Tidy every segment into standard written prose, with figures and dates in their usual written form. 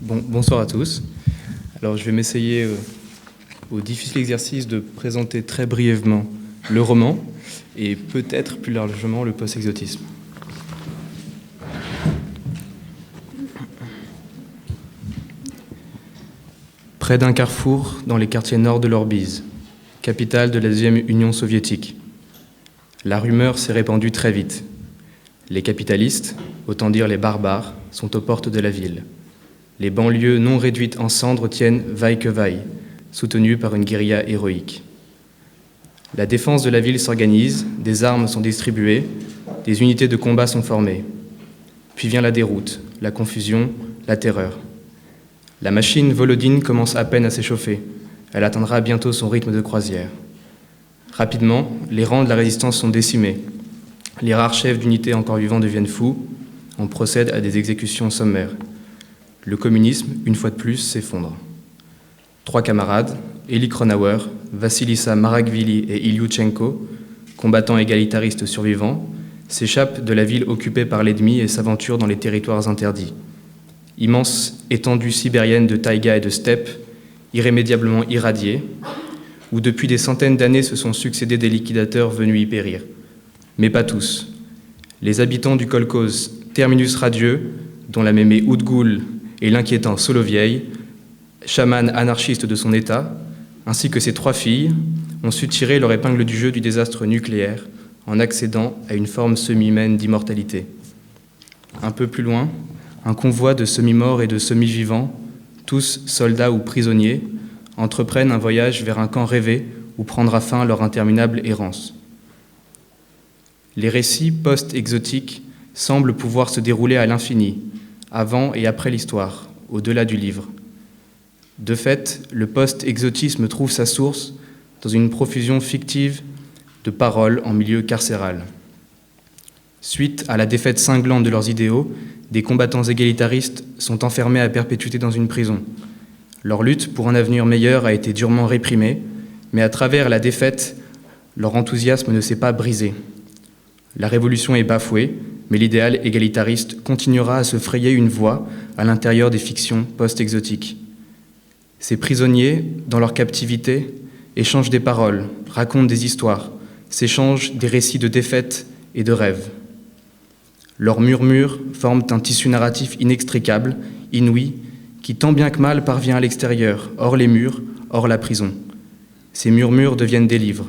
Bonsoir à tous. Alors, je vais m'essayer au difficile exercice de présenter très brièvement le roman et peut-être plus largement le post-exotisme. Près d'un carrefour dans les quartiers nord de l'Orbise, capitale de la deuxième Union soviétique, la rumeur s'est répandue très vite. Les capitalistes, autant dire les barbares, sont aux portes de la ville. Les banlieues non réduites en cendres tiennent vaille que vaille, soutenues par une guérilla héroïque. La défense de la ville s'organise, des armes sont distribuées, des unités de combat sont formées. Puis vient la déroute, la confusion, la terreur. La machine Volodine commence à peine à s'échauffer. Elle atteindra bientôt son rythme de croisière. Rapidement, les rangs de la résistance sont décimés. Les rares chefs d'unités encore vivants deviennent fous. On procède à des exécutions sommaires. Le communisme, une fois de plus, s'effondre. 3 camarades, Elie Kronauer, Vassilissa Maragvili et Iliouchenko, combattants égalitaristes survivants, s'échappent de la ville occupée par l'ennemi et s'aventurent dans les territoires interdits. Immense étendue sibérienne de taïga et de steppe, irrémédiablement irradiée, où depuis des centaines d'années se sont succédés des liquidateurs venus y périr. Mais pas tous. Les habitants du kolkhoz Terminus radieux, dont la mémé Oudgoul et l'inquiétant Solovieï, chaman anarchiste de son état, ainsi que ses 3 filles, ont su tirer leur épingle du jeu du désastre nucléaire en accédant à une forme semi-humaine d'immortalité. Un peu plus loin, un convoi de semi-morts et de semi-vivants, tous soldats ou prisonniers, entreprennent un voyage vers un camp rêvé où prendra fin leur interminable errance. Les récits post-exotiques semblent pouvoir se dérouler à l'infini, avant et après l'histoire, au-delà du livre. De fait, le post-exotisme trouve sa source dans une profusion fictive de paroles en milieu carcéral. Suite à la défaite cinglante de leurs idéaux, des combattants égalitaristes sont enfermés à perpétuité dans une prison. Leur lutte pour un avenir meilleur a été durement réprimée, mais à travers la défaite, leur enthousiasme ne s'est pas brisé. La révolution est bafouée, mais l'idéal égalitariste continuera à se frayer une voie à l'intérieur des fictions post-exotiques. Ces prisonniers, dans leur captivité, échangent des paroles, racontent des histoires, s'échangent des récits de défaites et de rêves. Leurs murmures forment un tissu narratif inextricable, inouï, qui tant bien que mal parvient à l'extérieur, hors les murs, hors la prison. Ces murmures deviennent des livres.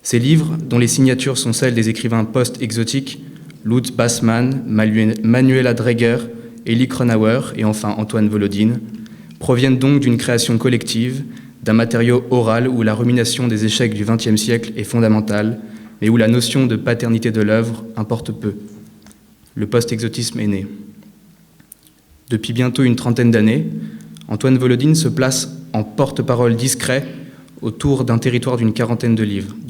Ces livres, dont les signatures sont celles des écrivains post-exotiques, Lutz Bassmann, Manuela Dreger, Elie Kronauer et enfin Antoine Volodine, proviennent donc d'une création collective, d'un matériau oral où la rumination des échecs du XXe siècle est fondamentale, mais où la notion de paternité de l'œuvre importe peu. Le post-exotisme est né. Depuis bientôt une trentaine d'années, Antoine Volodine se place en porte-parole discret autour d'un territoire d'une quarantaine de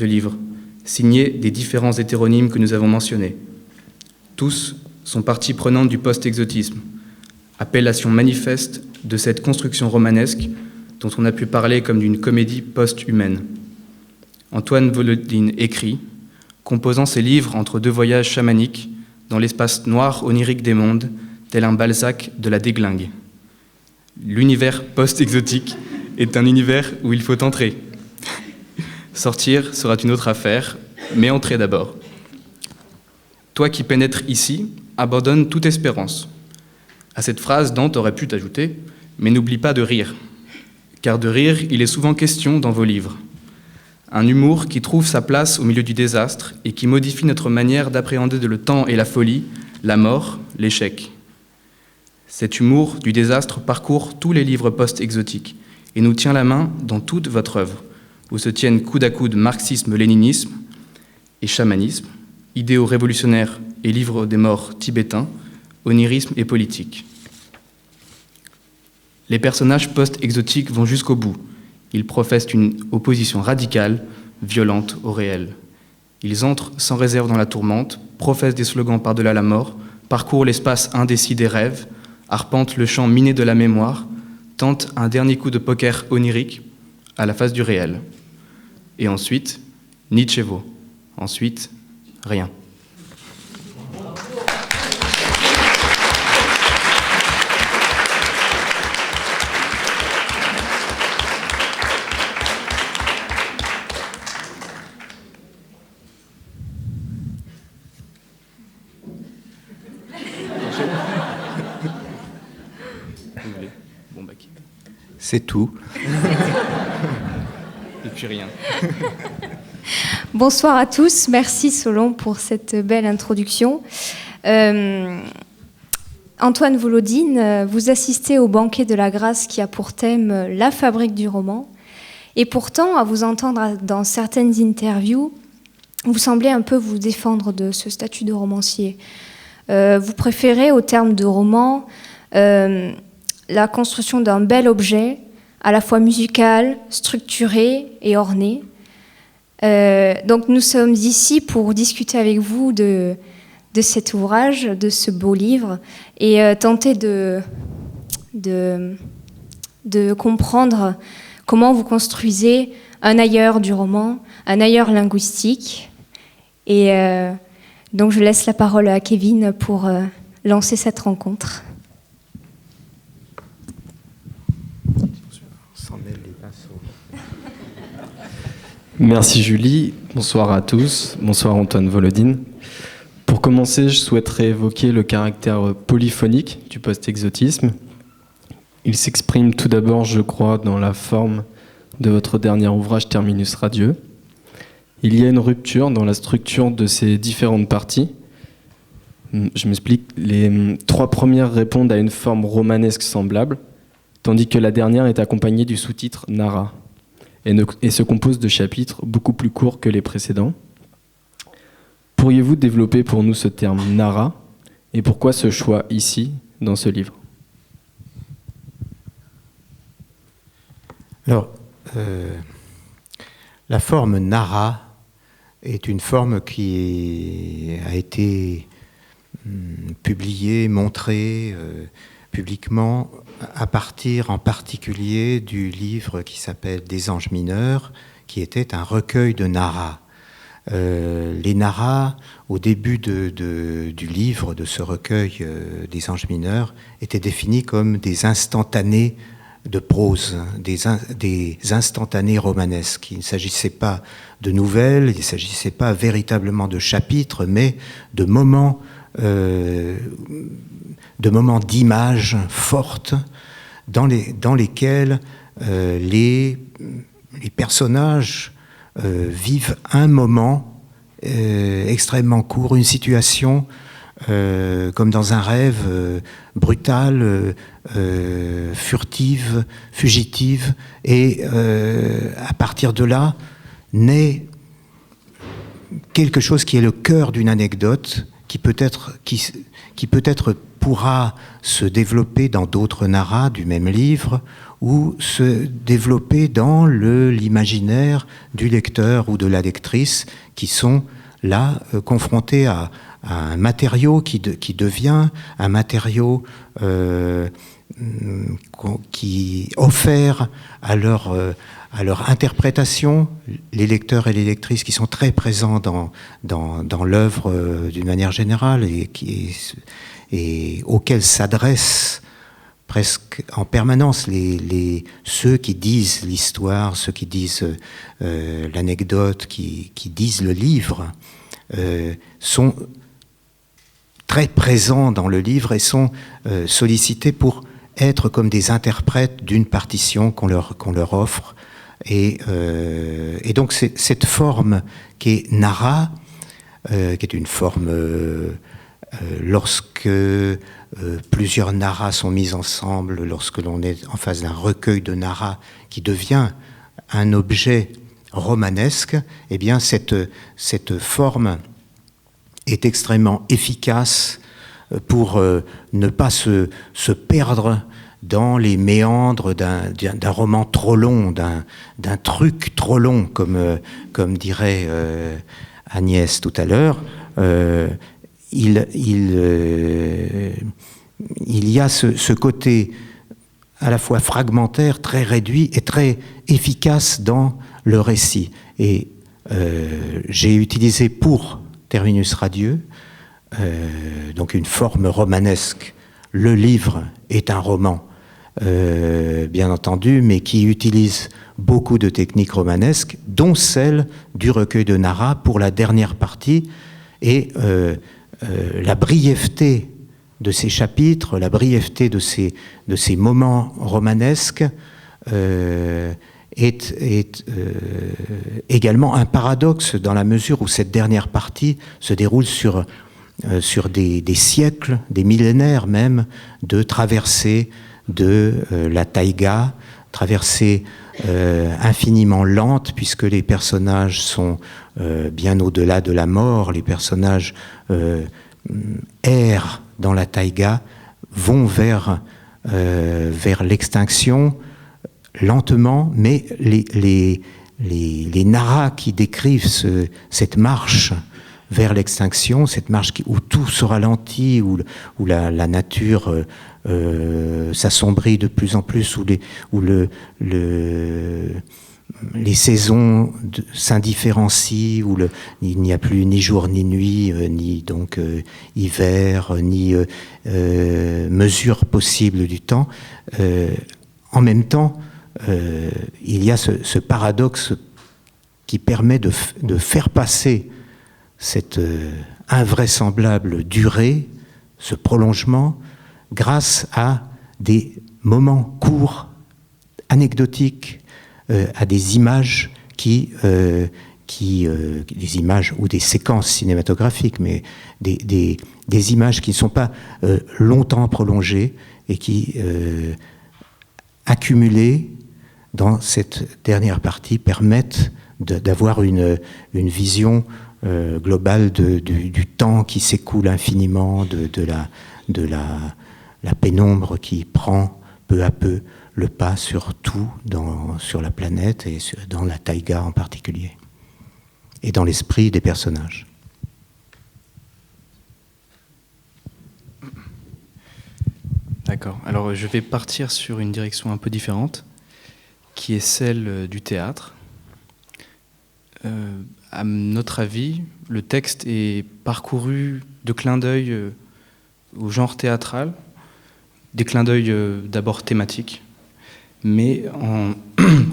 livres, signés des différents hétéronymes que nous avons mentionnés. Tous sont partie prenante du post-exotisme, appellation manifeste de cette construction romanesque dont on a pu parler comme d'une comédie post-humaine. Antoine Volodine écrit, composant ses livres entre 2 voyages chamaniques dans l'espace noir onirique des mondes, tel un Balzac de la déglingue. L'univers post-exotique est un univers où il faut entrer. Sortir sera une autre affaire, mais entrer d'abord. Toi qui pénètres ici, abandonne toute espérance. À cette phrase, Dante aurait pu ajouter « Mais n'oublie pas de rire », car de rire, il est souvent question dans vos livres. Un humour qui trouve sa place au milieu du désastre et qui modifie notre manière d'appréhender le temps et la folie, la mort, l'échec. Cet humour du désastre parcourt tous les livres post-exotiques et nous tient la main dans toute votre œuvre, où se tiennent coude à coude marxisme-léninisme et chamanisme, idéaux révolutionnaires et livres des morts tibétains, onirisme et politique. Les personnages post-exotiques vont jusqu'au bout. Ils professent une opposition radicale, violente au réel. Ils entrent sans réserve dans la tourmente, professent des slogans par-delà la mort, parcourent l'espace indécis des rêves, arpentent le champ miné de la mémoire, tentent un dernier coup de poker onirique à la face du réel. Et ensuite, Nichevo. Ensuite, rien. C'est tout. Et puis rien. Bonsoir à tous. Merci Solon pour cette belle introduction. Antoine Volodine, vous assistez au banquet de la grâce qui a pour thème la fabrique du roman. Et pourtant, à vous entendre dans certaines interviews, vous semblez un peu vous défendre de ce statut de romancier. Vous préférez, au terme de roman, la construction d'un bel objet, à la fois musical, structuré et orné. Donc nous sommes ici pour discuter avec vous de cet ouvrage, de ce beau livre, et tenter de comprendre comment vous construisez un ailleurs du roman, un ailleurs linguistique. Et donc je laisse la parole à Kevin pour lancer cette rencontre. Merci Julie, bonsoir à tous, bonsoir Antoine Volodine. Pour commencer, je souhaiterais évoquer le caractère polyphonique du post-exotisme. Il s'exprime tout d'abord, je crois, dans la forme de votre dernier ouvrage Terminus radieux. Il y a une rupture dans la structure de ces différentes parties. Je m'explique, les trois premières répondent à une forme romanesque semblable, tandis que la dernière est accompagnée du sous-titre Nara et se compose de chapitres beaucoup plus courts que les précédents. Pourriez-vous développer pour nous ce terme Nara et pourquoi ce choix ici, dans ce livre ? Alors, la forme Nara est une forme qui a été publiée, montrée publiquement à partir en particulier du livre qui s'appelle Des anges mineurs, qui était un recueil de naras. Les naras, au début du livre, de ce recueil des anges mineurs, étaient définis comme des instantanés de prose, des instantanés romanesques. Il ne s'agissait pas de nouvelles, il ne s'agissait pas véritablement de chapitres, mais de moments d'images fortes dans lesquelles les personnages vivent un moment extrêmement court, une situation comme dans un rêve brutal, furtive, fugitive, et à partir de là naît quelque chose qui est le cœur d'une anecdote qui peut-être pourra se développer dans d'autres naras du même livre ou se développer dans l'imaginaire du lecteur ou de la lectrice qui sont là confrontés à un matériau qui devient un matériau qui offert à leur interprétation, les lecteurs et les lectrices qui sont très présents dans l'œuvre d'une manière générale et auxquels s'adressent presque en permanence ceux qui disent l'histoire, ceux qui disent l'anecdote, qui disent le livre, sont très présents dans le livre et sont sollicités pour être comme des interprètes d'une partition qu'on leur offre. Et donc cette forme qui est nara, qui est une forme lorsque plusieurs naras sont mis ensemble, lorsque l'on est en face d'un recueil de naras qui devient un objet romanesque, eh bien cette forme est extrêmement efficace pour ne pas se perdre dans les méandres d'un roman trop long, d'un truc trop long, comme dirait Agnès tout à l'heure. Il y a ce côté à la fois fragmentaire, très réduit et très efficace dans le récit. Et J'ai utilisé pour Terminus radieux donc une forme romanesque. Le livre est un roman, bien entendu, mais qui utilise beaucoup de techniques romanesques, dont celle du recueil de Nara pour la dernière partie, et la brièveté de ces chapitres, la brièveté de ces moments romanesques est également un paradoxe dans la mesure où cette dernière partie se déroule sur des siècles, des millénaires même, de traversée de la taïga, traversée infiniment lente, puisque les personnages sont bien au-delà de la mort, les personnages errent dans la taïga, vont vers l'extinction, lentement, mais les naras qui décrivent cette marche vers l'extinction, cette marche où tout se ralentit, où la nature s'assombrit de plus en plus, où les saisons s'indifférencient, où il n'y a plus ni jour ni nuit, ni donc hiver, ni mesure possible du temps. En même temps, il y a ce paradoxe qui permet de faire passer cette invraisemblable durée, ce prolongement, grâce à des moments courts, anecdotiques, à des images des images ou des séquences cinématographiques, mais des images qui ne sont pas longtemps prolongées et qui, accumulées dans cette dernière partie, permettent d'avoir une vision globale du temps qui s'écoule infiniment, de la pénombre qui prend peu à peu le pas sur tout, sur la planète et dans la taïga en particulier, et dans l'esprit des personnages. D'accord. Alors je vais partir sur une direction un peu différente, qui est celle du théâtre. À notre avis, le texte est parcouru de clins d'œil au genre théâtral, des clins d'œil d'abord thématiques, mais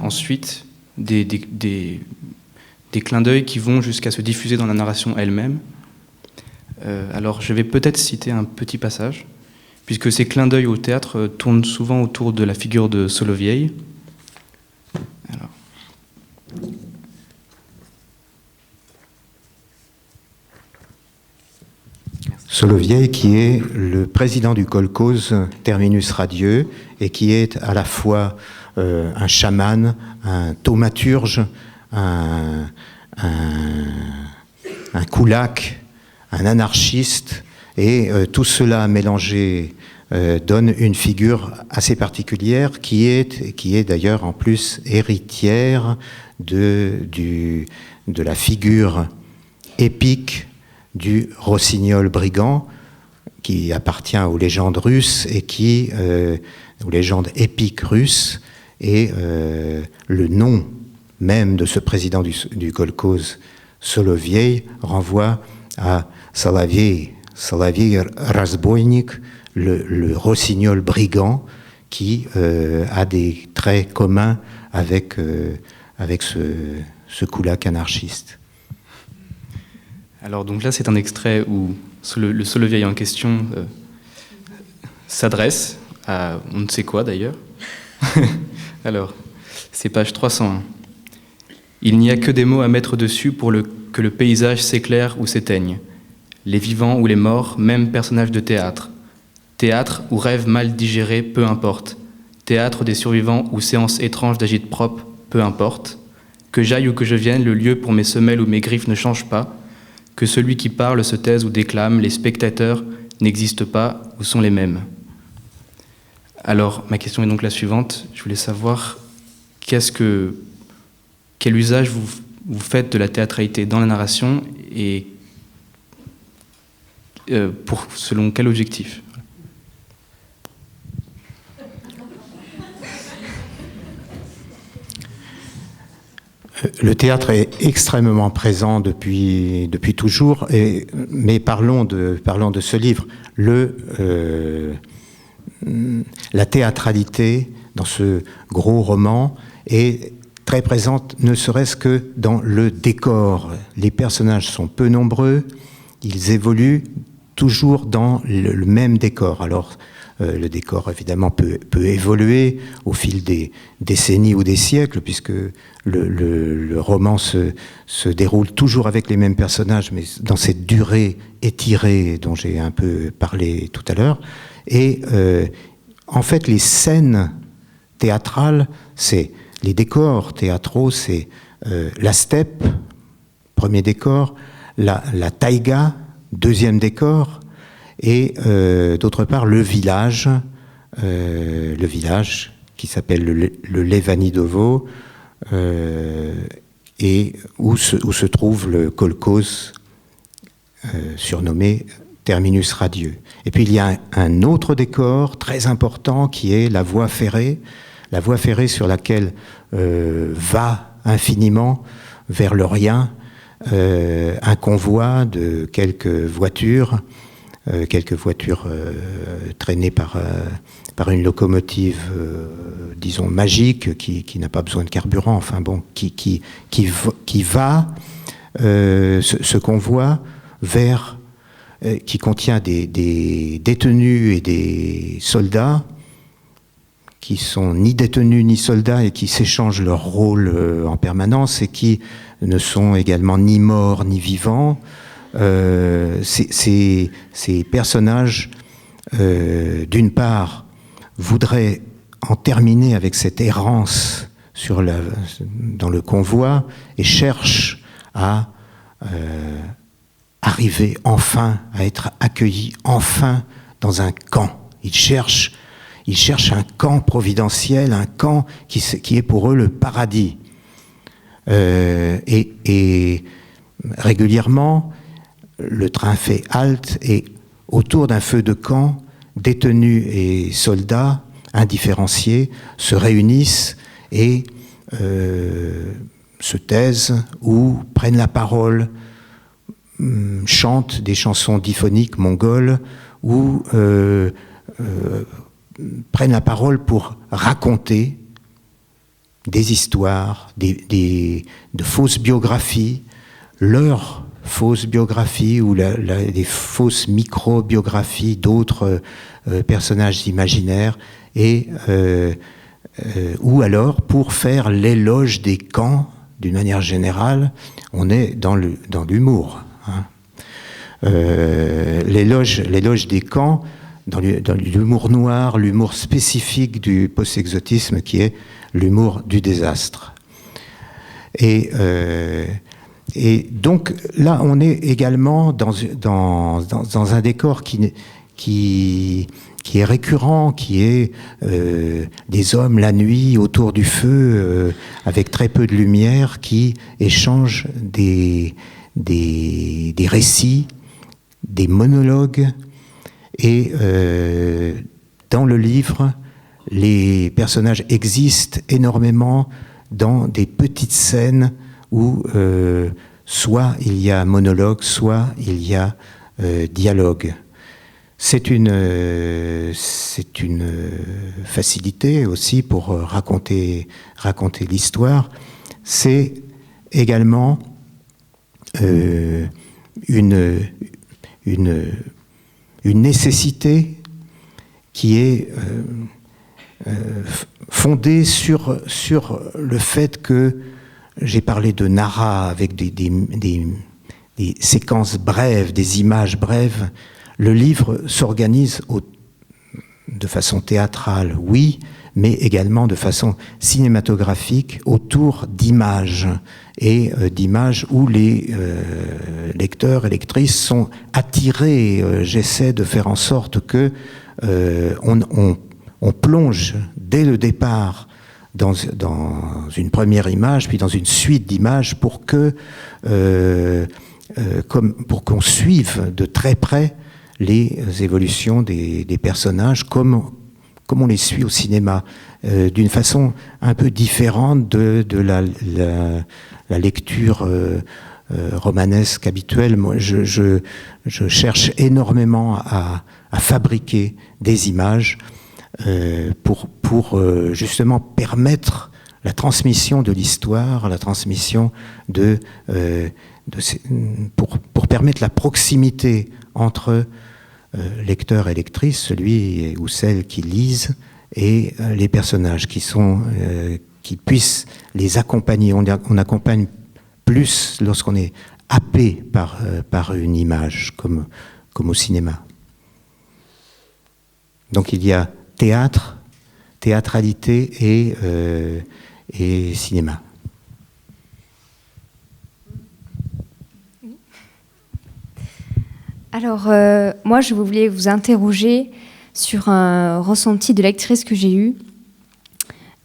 ensuite des clins d'œil qui vont jusqu'à se diffuser dans la narration elle-même. Alors je vais peut-être citer un petit passage, puisque ces clins d'œil au théâtre tournent souvent autour de la figure de Solovieï. Alors. Solovieï, qui est le président du kolkhoz Terminus radieux et qui est à la fois un chaman, un thaumaturge, un kulak, un anarchiste, et tout cela mélangé donne une figure assez particulière qui est d'ailleurs en plus héritière de la figure épique du rossignol brigand, qui appartient aux légendes russes et aux légendes épiques russes, et le nom même de ce président du kolkhoz, Solovieï, renvoie à Solovieï Razboïnik, le rossignol brigand, qui a des traits communs avec ce kulak anarchiste. Alors donc là, c'est un extrait où le Solovieï en question s'adresse à on ne sait quoi d'ailleurs. Alors, c'est page 301. Il n'y a que des mots à mettre dessus pour que le paysage s'éclaire ou s'éteigne. Les vivants ou les morts, même personnages de théâtre. Théâtre ou rêve mal digéré, peu importe. Théâtre des survivants ou séance étrange d'agite-propre, peu importe. Que j'aille ou que je vienne, le lieu pour mes semelles ou mes griffes ne change pas. Que celui qui parle se taise ou déclame, les spectateurs n'existent pas ou sont les mêmes. Alors, ma question est donc la suivante. Je voulais savoir quel usage vous faites de la théâtralité dans la narration et selon quel objectif ? Le théâtre est extrêmement présent depuis toujours, mais parlons de ce livre. La théâtralité dans ce gros roman est très présente, ne serait-ce que dans le décor. Les personnages sont peu nombreux, ils évoluent toujours dans le même décor. Alors, le décor, évidemment, peut évoluer au fil des décennies ou des siècles, puisque le roman se déroule toujours avec les mêmes personnages, mais dans cette durée étirée dont j'ai un peu parlé tout à l'heure. Et en fait, les scènes théâtrales, c'est les décors théâtraux, c'est la steppe, premier décor, la taïga, deuxième décor, et d'autre part le village qui s'appelle le Levanidovo, et où se trouve le kolkhoz surnommé Terminus radieux. Et puis il y a un autre décor très important qui est la voie ferrée sur laquelle va infiniment vers le rien un convoi de quelques voitures traînées par une locomotive, disons, magique, qui n'a pas besoin de carburant, enfin bon, qui va, ce convoi, vers, qui contient des détenus et des soldats, qui sont ni détenus ni soldats et qui s'échangent leur rôle en permanence et qui ne sont également ni morts ni vivants. Ces personnages, d'une part, voudraient en terminer avec cette errance dans le convoi et cherchent à arriver enfin, à être accueillis enfin dans un camp. Ils cherchent un camp providentiel, un camp qui est pour eux le paradis. Et régulièrement, le train fait halte et autour d'un feu de camp, détenus et soldats indifférenciés se réunissent et se taisent ou prennent la parole, chantent des chansons diphoniques mongoles ou prennent la parole pour raconter des histoires, de fausses biographies, leurs fausses biographies ou des fausses micro-biographies d'autres personnages imaginaires, et ou alors pour faire l'éloge des camps d'une manière générale. On est dans l'humour. Hein. L'éloge des camps, dans l'humour noir, l'humour spécifique du post-exotisme qui est l'humour du désastre. Et donc là, on est également dans un décor qui est récurrent, qui est des hommes la nuit autour du feu, avec très peu de lumière, qui échangent des récits, des monologues. Et dans le livre, les personnages existent énormément dans des petites scènes où soit il y a monologue, soit il y a dialogue. C'est une facilité aussi pour raconter l'histoire. C'est également une nécessité qui est fondée sur le fait que j'ai parlé de Nara avec des séquences brèves, des images brèves. Le livre s'organise de façon théâtrale, oui, mais également de façon cinématographique autour d'images, et d'images où les lecteurs et lectrices sont attirés. J'essaie de faire en sorte que on plonge dès le départ dans une première image, puis dans une suite d'images pour qu'on suive de très près les évolutions des personnages comme on les suit au cinéma, d'une façon un peu différente de la lecture romanesque habituelle. Moi, je cherche énormément à fabriquer des images pour justement permettre la transmission de l'histoire, la transmission pour permettre la proximité entre lecteur et lectrice, celui ou celle qui lisent, et les personnages qui puissent les accompagner. On accompagne plus lorsqu'on est happé par une image, comme au cinéma. Donc il y a théâtre, théâtralité et cinéma. Alors, moi, je voulais vous interroger sur un ressenti de lectrice que j'ai eu.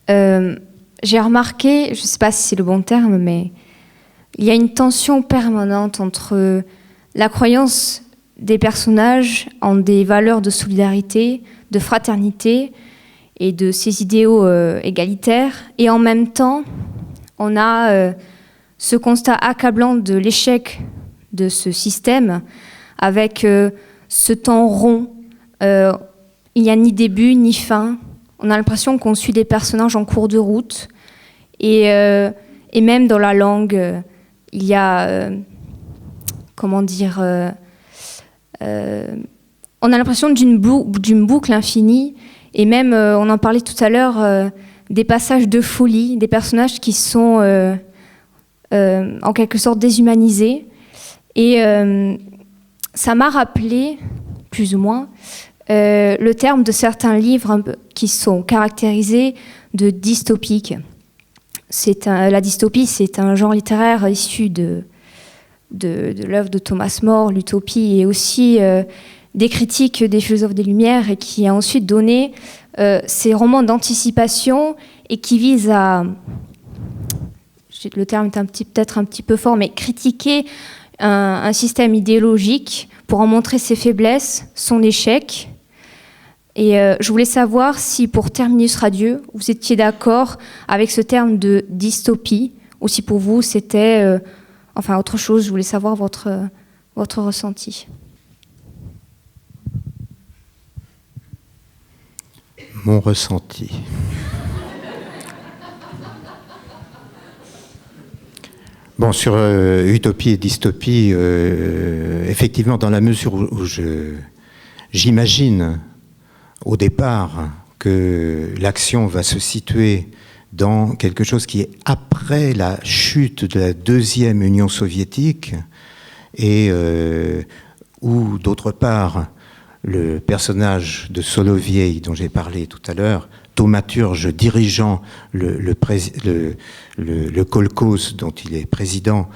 J'ai remarqué, je ne sais pas si c'est le bon terme, mais il y a une tension permanente entre la croyance des personnages en des valeurs de solidarité, de fraternité et de ces idéaux égalitaires. Et en même temps, on a ce constat accablant de l'échec de ce système avec ce temps rond. Il n'y a ni début ni fin. On a l'impression qu'on suit des personnages en cours de route. Et même dans la langue, il y a... comment dire... on a l'impression d'une boucle infinie. Et même, on en parlait tout à l'heure, des passages de folie, des personnages qui sont en quelque sorte déshumanisés. Et ça m'a rappelé, plus ou moins, le terme de certains livres qui sont caractérisés de dystopiques. La dystopie, c'est un genre littéraire issu de l'œuvre de Thomas More, l'utopie, et aussi des critiques des philosophes des Lumières, et qui a ensuite donné ces romans d'anticipation et qui visent à, le terme est peut-être un petit peu fort, mais critiquer un système idéologique pour en montrer ses faiblesses, son échec. Et je voulais savoir si, pour Terminus Radieux, vous étiez d'accord avec ce terme de dystopie, ou si pour vous c'était autre chose. Je voulais savoir votre ressenti. Mon ressenti. Bon, sur utopie et dystopie, effectivement, dans la mesure où j'imagine au départ que l'action va se situer dans quelque chose qui est après la chute de la deuxième Union soviétique, et où, d'autre part, le personnage de Solovieï, dont j'ai parlé tout à l'heure, thaumaturge dirigeant le kolkhoz dont il est président,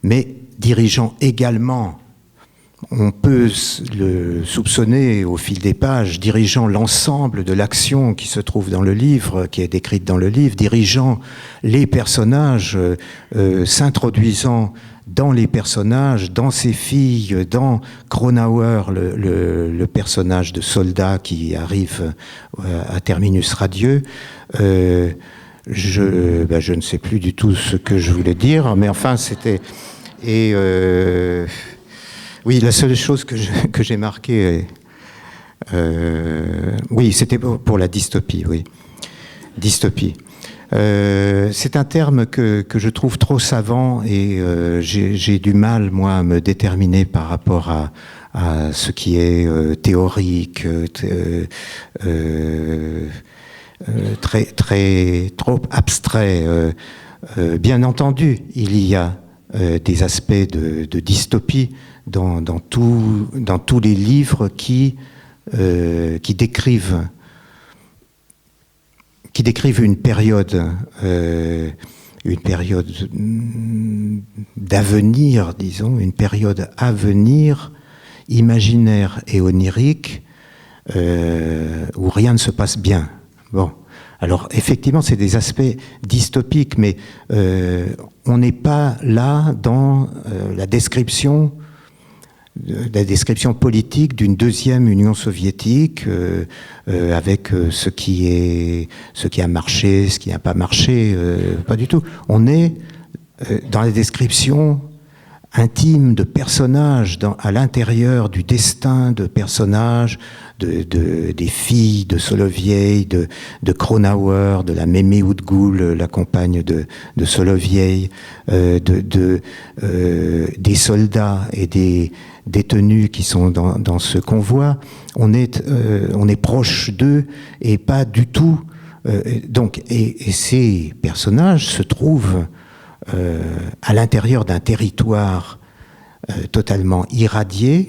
mais dirigeant également, on peut le soupçonner au fil des pages, dirigeant l'ensemble de l'action qui se trouve dans le livre, qui est décrite dans le livre, dirigeant les personnages, s'introduisant dans les personnages, dans ses filles, dans Cronauer, le personnage de soldat qui arrive à Terminus Radieux. Je ne sais plus du tout ce que je voulais dire, mais enfin c'était... Et oui, la seule chose que j'ai marquée, oui, c'était pour la dystopie, oui. Dystopie. C'est un terme que je trouve trop savant, et j'ai du mal, moi, à me déterminer par rapport à ce qui est théorique, trop abstrait. Bien entendu, il y a des aspects de dystopie dans tous les livres qui décrivent une période d'avenir, disons, une période à venir, imaginaire et onirique, où rien ne se passe bien. Bon. Alors, effectivement, c'est des aspects dystopiques, mais on n'est pas là dans la description politique d'une deuxième Union soviétique, avec ce qui a marché, ce qui n'a pas marché, pas du tout. On est dans la description intime de personnages, à l'intérieur du destin de personnages, des filles de Solovieï, de Kronauer, de la Mémé Oudgoul, la compagne de Solovieï, des soldats et des détenus qui sont dans ce convoi. On est proche d'eux et pas du tout. Et ces personnages se trouvent à l'intérieur d'un territoire totalement irradié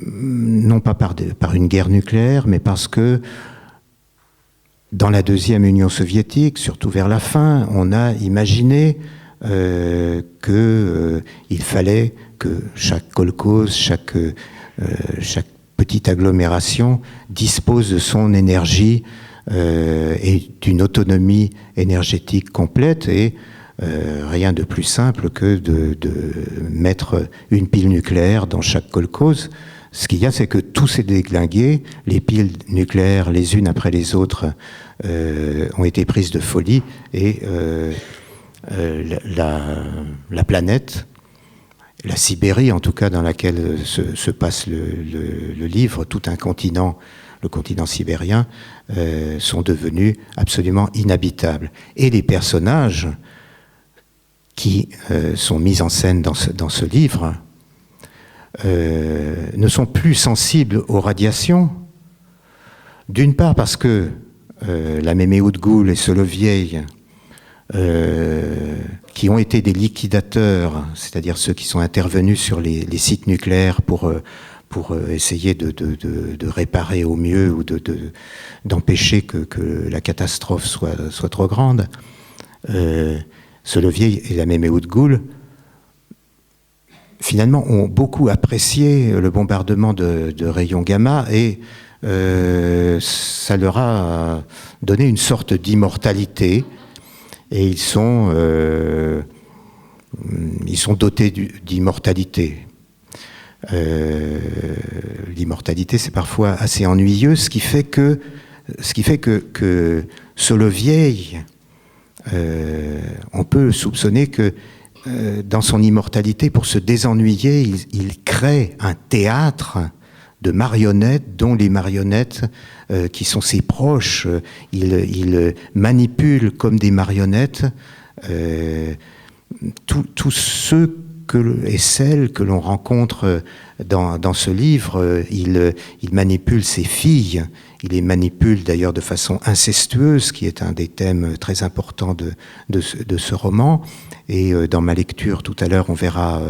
non pas par une guerre nucléaire, mais parce que dans la deuxième Union soviétique, surtout vers la fin, on a imaginé qu'il fallait que chaque kolkhoz, chaque petite agglomération dispose de son énergie et d'une autonomie énergétique complète, et rien de plus simple que de mettre une pile nucléaire dans chaque kolkhoz. Ce qu'il y a, c'est que tout s'est déglingué, les piles nucléaires, les unes après les autres, ont été prises de folie, et la planète, la Sibérie en tout cas, dans laquelle se passe le livre, tout un continent, le continent sibérien, sont devenus absolument inhabitables. Et les personnages qui sont mis en scène dans ce livre ne sont plus sensibles aux radiations, d'une part parce que la Mémé Oudgoul et Solovieï, qui ont été des liquidateurs, c'est-à-dire ceux qui sont intervenus sur les sites nucléaires pour essayer de réparer au mieux ou d'empêcher que la catastrophe soit trop grande, Solovieï et la Mémé Oudgoul, finalement, ont beaucoup apprécié le bombardement de rayons gamma, et ça leur a donné une sorte d'immortalité, et ils sont dotés d'immortalité. L'immortalité, c'est parfois assez ennuyeux, ce qui fait que Solovieï, on peut soupçonner que dans son immortalité, pour se désennuyer, il crée un théâtre de marionnettes, dont les marionnettes qui sont ses proches, il manipule comme des marionnettes tous ceux et celles que l'on rencontre dans ce livre. Il manipule ses filles, il les manipule d'ailleurs de façon incestueuse, qui est un des thèmes très importants de ce roman. Et dans ma lecture tout à l'heure, on verra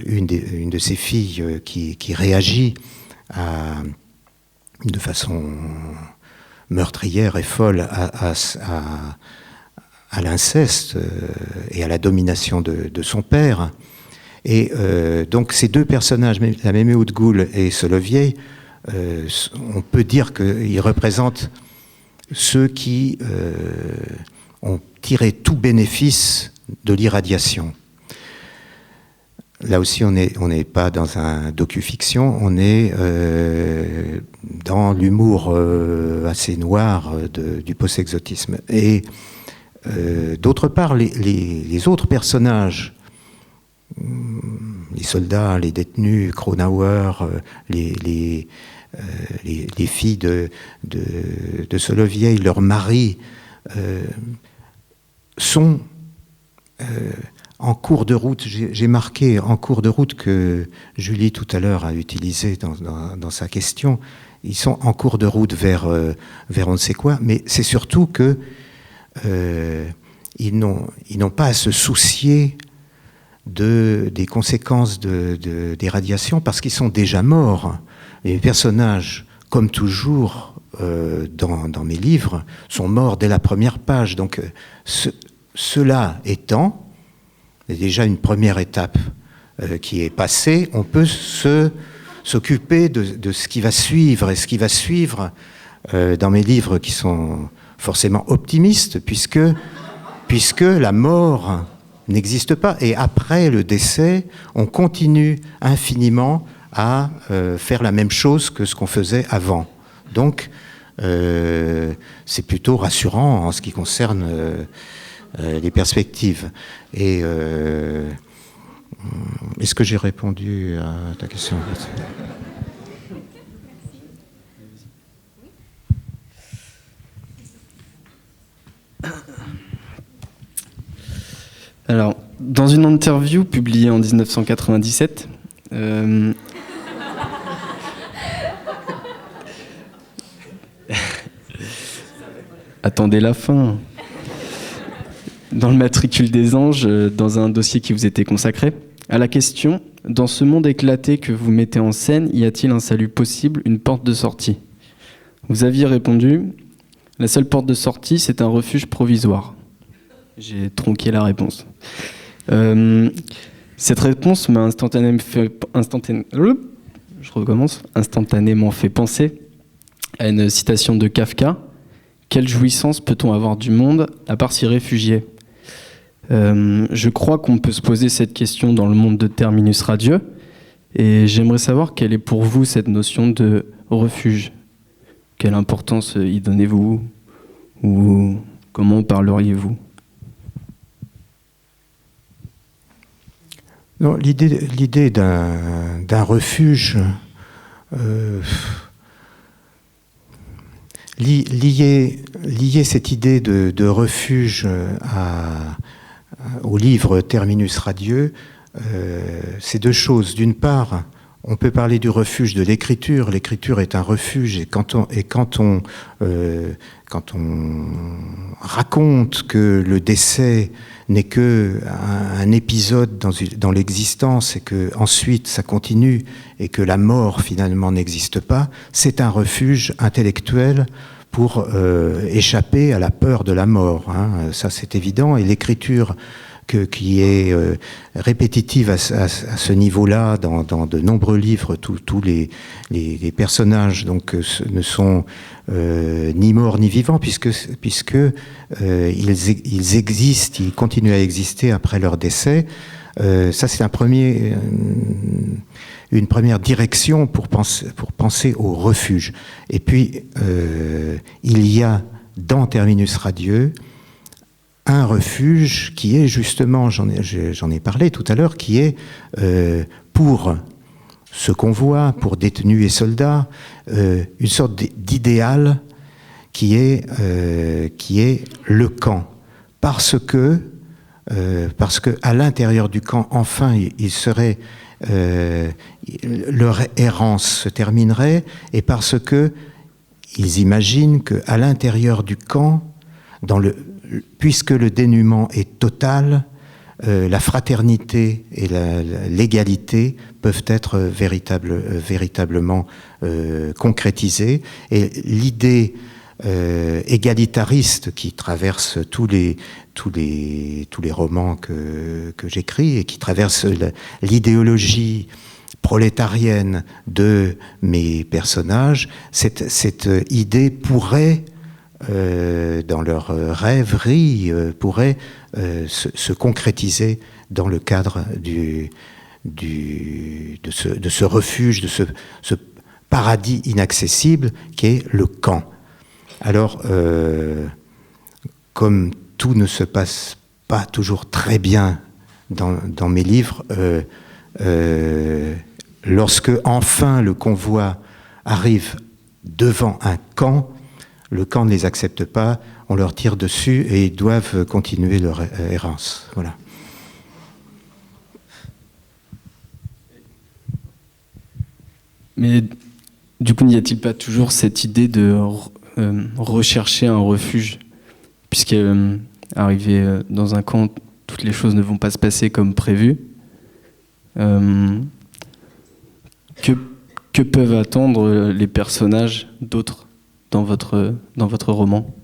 une de ces filles qui réagit de façon meurtrière et folle à l'inceste et à la domination de son père. Et donc ces deux personnages, la Mémé Oudgoul et Solovieï, on peut dire qu'ils représentent ceux qui ont tiré tout bénéfice de l'irradiation. Là aussi, on n'est pas dans un docu-fiction, on est dans l'humour assez noir du post-exotisme. Et d'autre part, les autres personnages, les soldats, les détenus, Kronauer, les filles de Solovieï, leurs maris, sont en cours de route. J'ai marqué en cours de route, que Julie tout à l'heure a utilisé dans sa question. Ils sont en cours de route vers on ne sait quoi, mais c'est surtout que ils n'ont pas à se soucier des conséquences des radiations, parce qu'ils sont déjà morts. Les personnages, comme toujours dans mes livres, sont morts dès la première page. Donc cela étant, c'est déjà une première étape qui est passée. On peut s'occuper de ce qui va suivre. Et ce qui va suivre dans mes livres, qui sont forcément optimistes, puisque la mort n'existe pas. Et après le décès, on continue infiniment à faire la même chose que ce qu'on faisait avant. Donc, c'est plutôt rassurant en ce qui concerne les perspectives. Et est-ce que j'ai répondu à ta question ? Alors, dans une interview publiée en 1997, attendez la fin. Dans le matricule des anges, dans un dossier qui vous était consacré, à la question « Dans ce monde éclaté que vous mettez en scène, y a-t-il un salut possible, une porte de sortie ?» Vous aviez répondu « La seule porte de sortie, c'est un refuge provisoire. » J'ai tronqué la réponse. Cette réponse m'a instantanément fait penser à une citation de Kafka. « Quelle jouissance peut-on avoir du monde à part s'y réfugier ?» Je crois qu'on peut se poser cette question dans le monde de Terminus Radieux, et j'aimerais savoir quelle est pour vous cette notion de refuge. Quelle importance y donnez-vous, ou comment parleriez-vous ? Non, l'idée d'un refuge, lier cette idée de refuge au livre Terminus Radieux, c'est deux choses. D'une part, on peut parler du refuge de l'écriture. L'écriture est un refuge, et quand on raconte que le décès n'est que un épisode dans l'existence, et que ensuite ça continue, et que la mort finalement n'existe pas, c'est un refuge intellectuel pour échapper à la peur de la mort. Ça, c'est évident. Et l'écriture qui est répétitive à ce niveau-là dans de nombreux livres, tous les personnages donc ne sont ni morts ni vivants, puisque ils existent, ils continuent à exister après leur décès. Ça, c'est une première direction pour penser au refuge. Et puis, il y a dans Terminus Radieux un refuge qui est justement, j'en ai parlé tout à l'heure, qui est pour ce convoi, pour détenus et soldats, une sorte d'idéal qui est le camp. Parce que à l'intérieur du camp, enfin, leur errance se terminerait, et parce que ils imaginent qu'à l'intérieur du camp, puisque le dénuement est total, la fraternité et l'égalité peuvent être véritablement concrétisées. Et l'idée égalitariste qui traverse tous les romans que j'écris, et qui traverse l'idéologie prolétarienne de mes personnages, cette idée pourrait, dans leur rêverie, pourrait se concrétiser dans le cadre de ce refuge, de ce paradis inaccessible qui est le camp. Alors, comme tout ne se passe pas toujours très bien dans mes livres, lorsque enfin le convoi arrive devant un camp, le camp ne les accepte pas, on leur tire dessus et ils doivent continuer leur errance. Voilà. Mais du coup, n'y a-t-il pas toujours cette idée de rechercher un refuge, puisque arrivé dans un camp, toutes les choses ne vont pas se passer comme prévu. Que peuvent attendre les personnages d'autres dans votre roman ?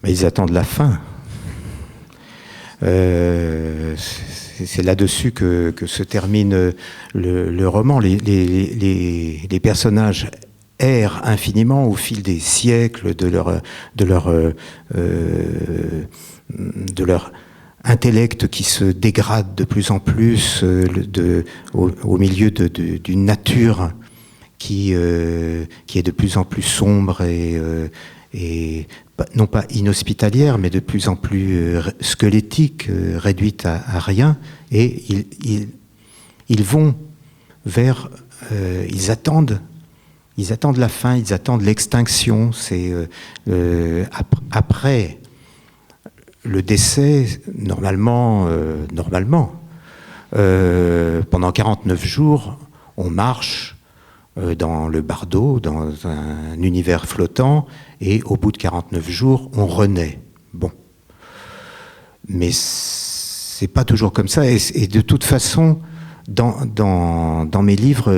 Mais ils attendent la fin. C'est là-dessus que se termine le roman. Les personnages errent infiniment au fil des siècles de leur intellect qui se dégrade de plus en plus au milieu d'une nature qui est de plus en plus sombre et non pas inhospitalière, mais de plus en plus squelettique, réduite à rien, et ils vont vers, ils attendent la fin, ils attendent l'extinction. C'est après le décès, normalement, pendant 49 jours, on marche dans le bardeau, dans un univers flottant, et au bout de 49 jours, on renaît. Bon. Mais c'est pas toujours comme ça, et de toute façon, dans mes livres,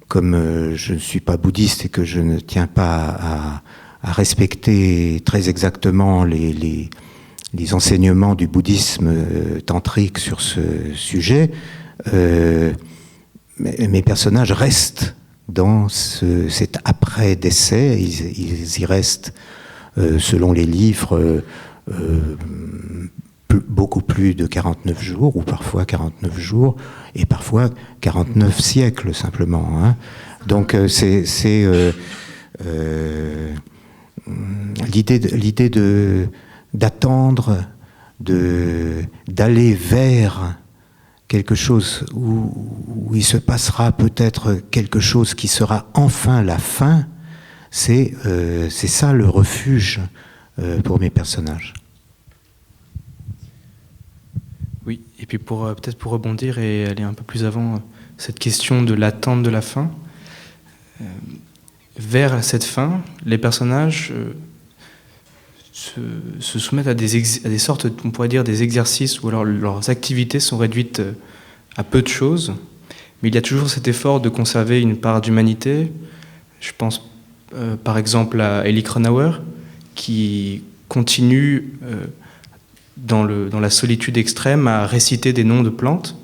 comme je ne suis pas bouddhiste et que je ne tiens pas à respecter très exactement les enseignements du bouddhisme tantrique sur ce sujet, mes personnages restent dans cet après-décès. Ils y restent, selon les livres, beaucoup plus de 49 jours, ou parfois 49 jours, et parfois 49 siècles simplement. Hein. Donc c'est l'idée d'attendre, d'aller vers quelque chose où il se passera peut-être quelque chose qui sera enfin la fin, c'est ça le refuge pour mes personnages. Oui, et puis peut-être pour rebondir et aller un peu plus avant, cette question de l'attente de la fin, vers cette fin, les personnages se soumettent à des sortes, on pourrait dire, des exercices, ou alors leurs activités sont réduites à peu de choses, mais il y a toujours cet effort de conserver une part d'humanité. Je pense par exemple à Elie Kronauer, qui continue dans la solitude extrême à réciter des noms de plantes,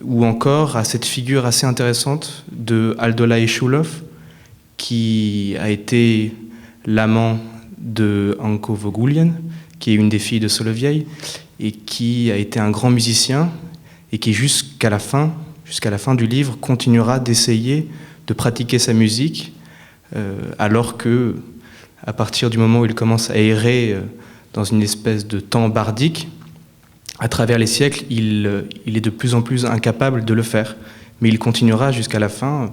ou encore à cette figure assez intéressante de Aldolai Shulov, qui a été l'amant de Anko Vogulian, qui est une des filles de Solovieï, et qui a été un grand musicien, et qui jusqu'à la fin du livre continuera d'essayer de pratiquer sa musique, alors que, à partir du moment où il commence à errer dans une espèce de temps bardique, à travers les siècles, il est de plus en plus incapable de le faire. Mais il continuera jusqu'à la fin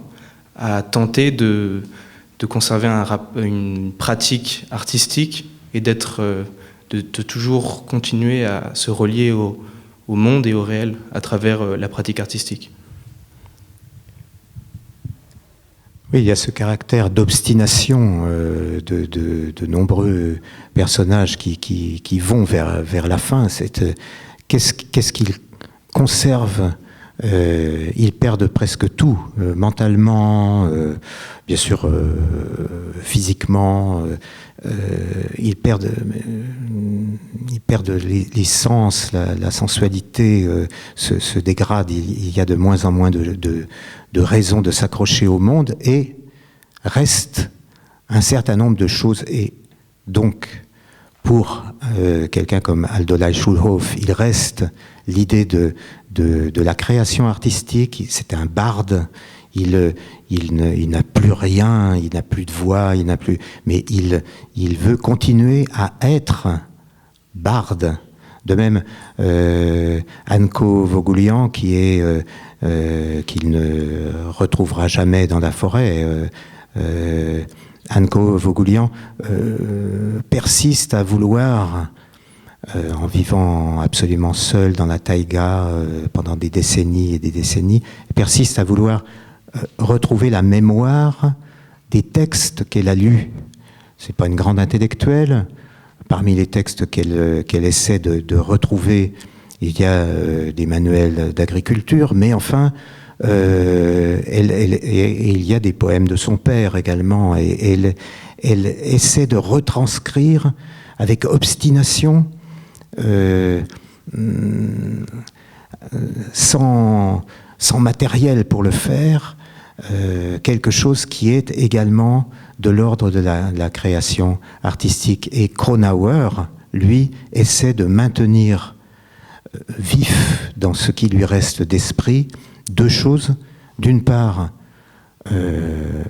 à tenter de conserver une pratique artistique et de toujours continuer à se relier au monde et au réel à travers la pratique artistique. Oui, il y a ce caractère d'obstination de nombreux personnages qui vont vers la fin. Qu'est-ce qu'ils conservent? Ils perdent presque tout, mentalement, bien sûr, physiquement. Ils perdent les sens, la sensualité se dégrade. Il y a de moins en moins de raisons de s'accrocher au monde, et reste un certain nombre de choses. Et donc, pour quelqu'un comme Aldolai Shulov, il reste l'idée de la création artistique. C'est un barde. Il n'a plus rien, il n'a plus de voix, mais il veut continuer à être barde. De même, Anko Vogulian, qu'il ne retrouvera jamais dans la forêt. Anko Vogulian persiste à vouloir, en vivant absolument seul dans la taïga pendant des décennies et des décennies, persiste à vouloir retrouver la mémoire des textes qu'elle a lus. C'est pas une grande intellectuelle. Parmi les textes qu'elle essaie de retrouver, il y a des manuels d'agriculture, mais enfin, il y a des poèmes de son père également, et elle essaie de retranscrire avec obstination, sans matériel pour le faire, quelque chose qui est également de l'ordre de la création artistique. Et Kronauer, lui, essaie de maintenir vif dans ce qui lui reste d'esprit deux choses. D'une part,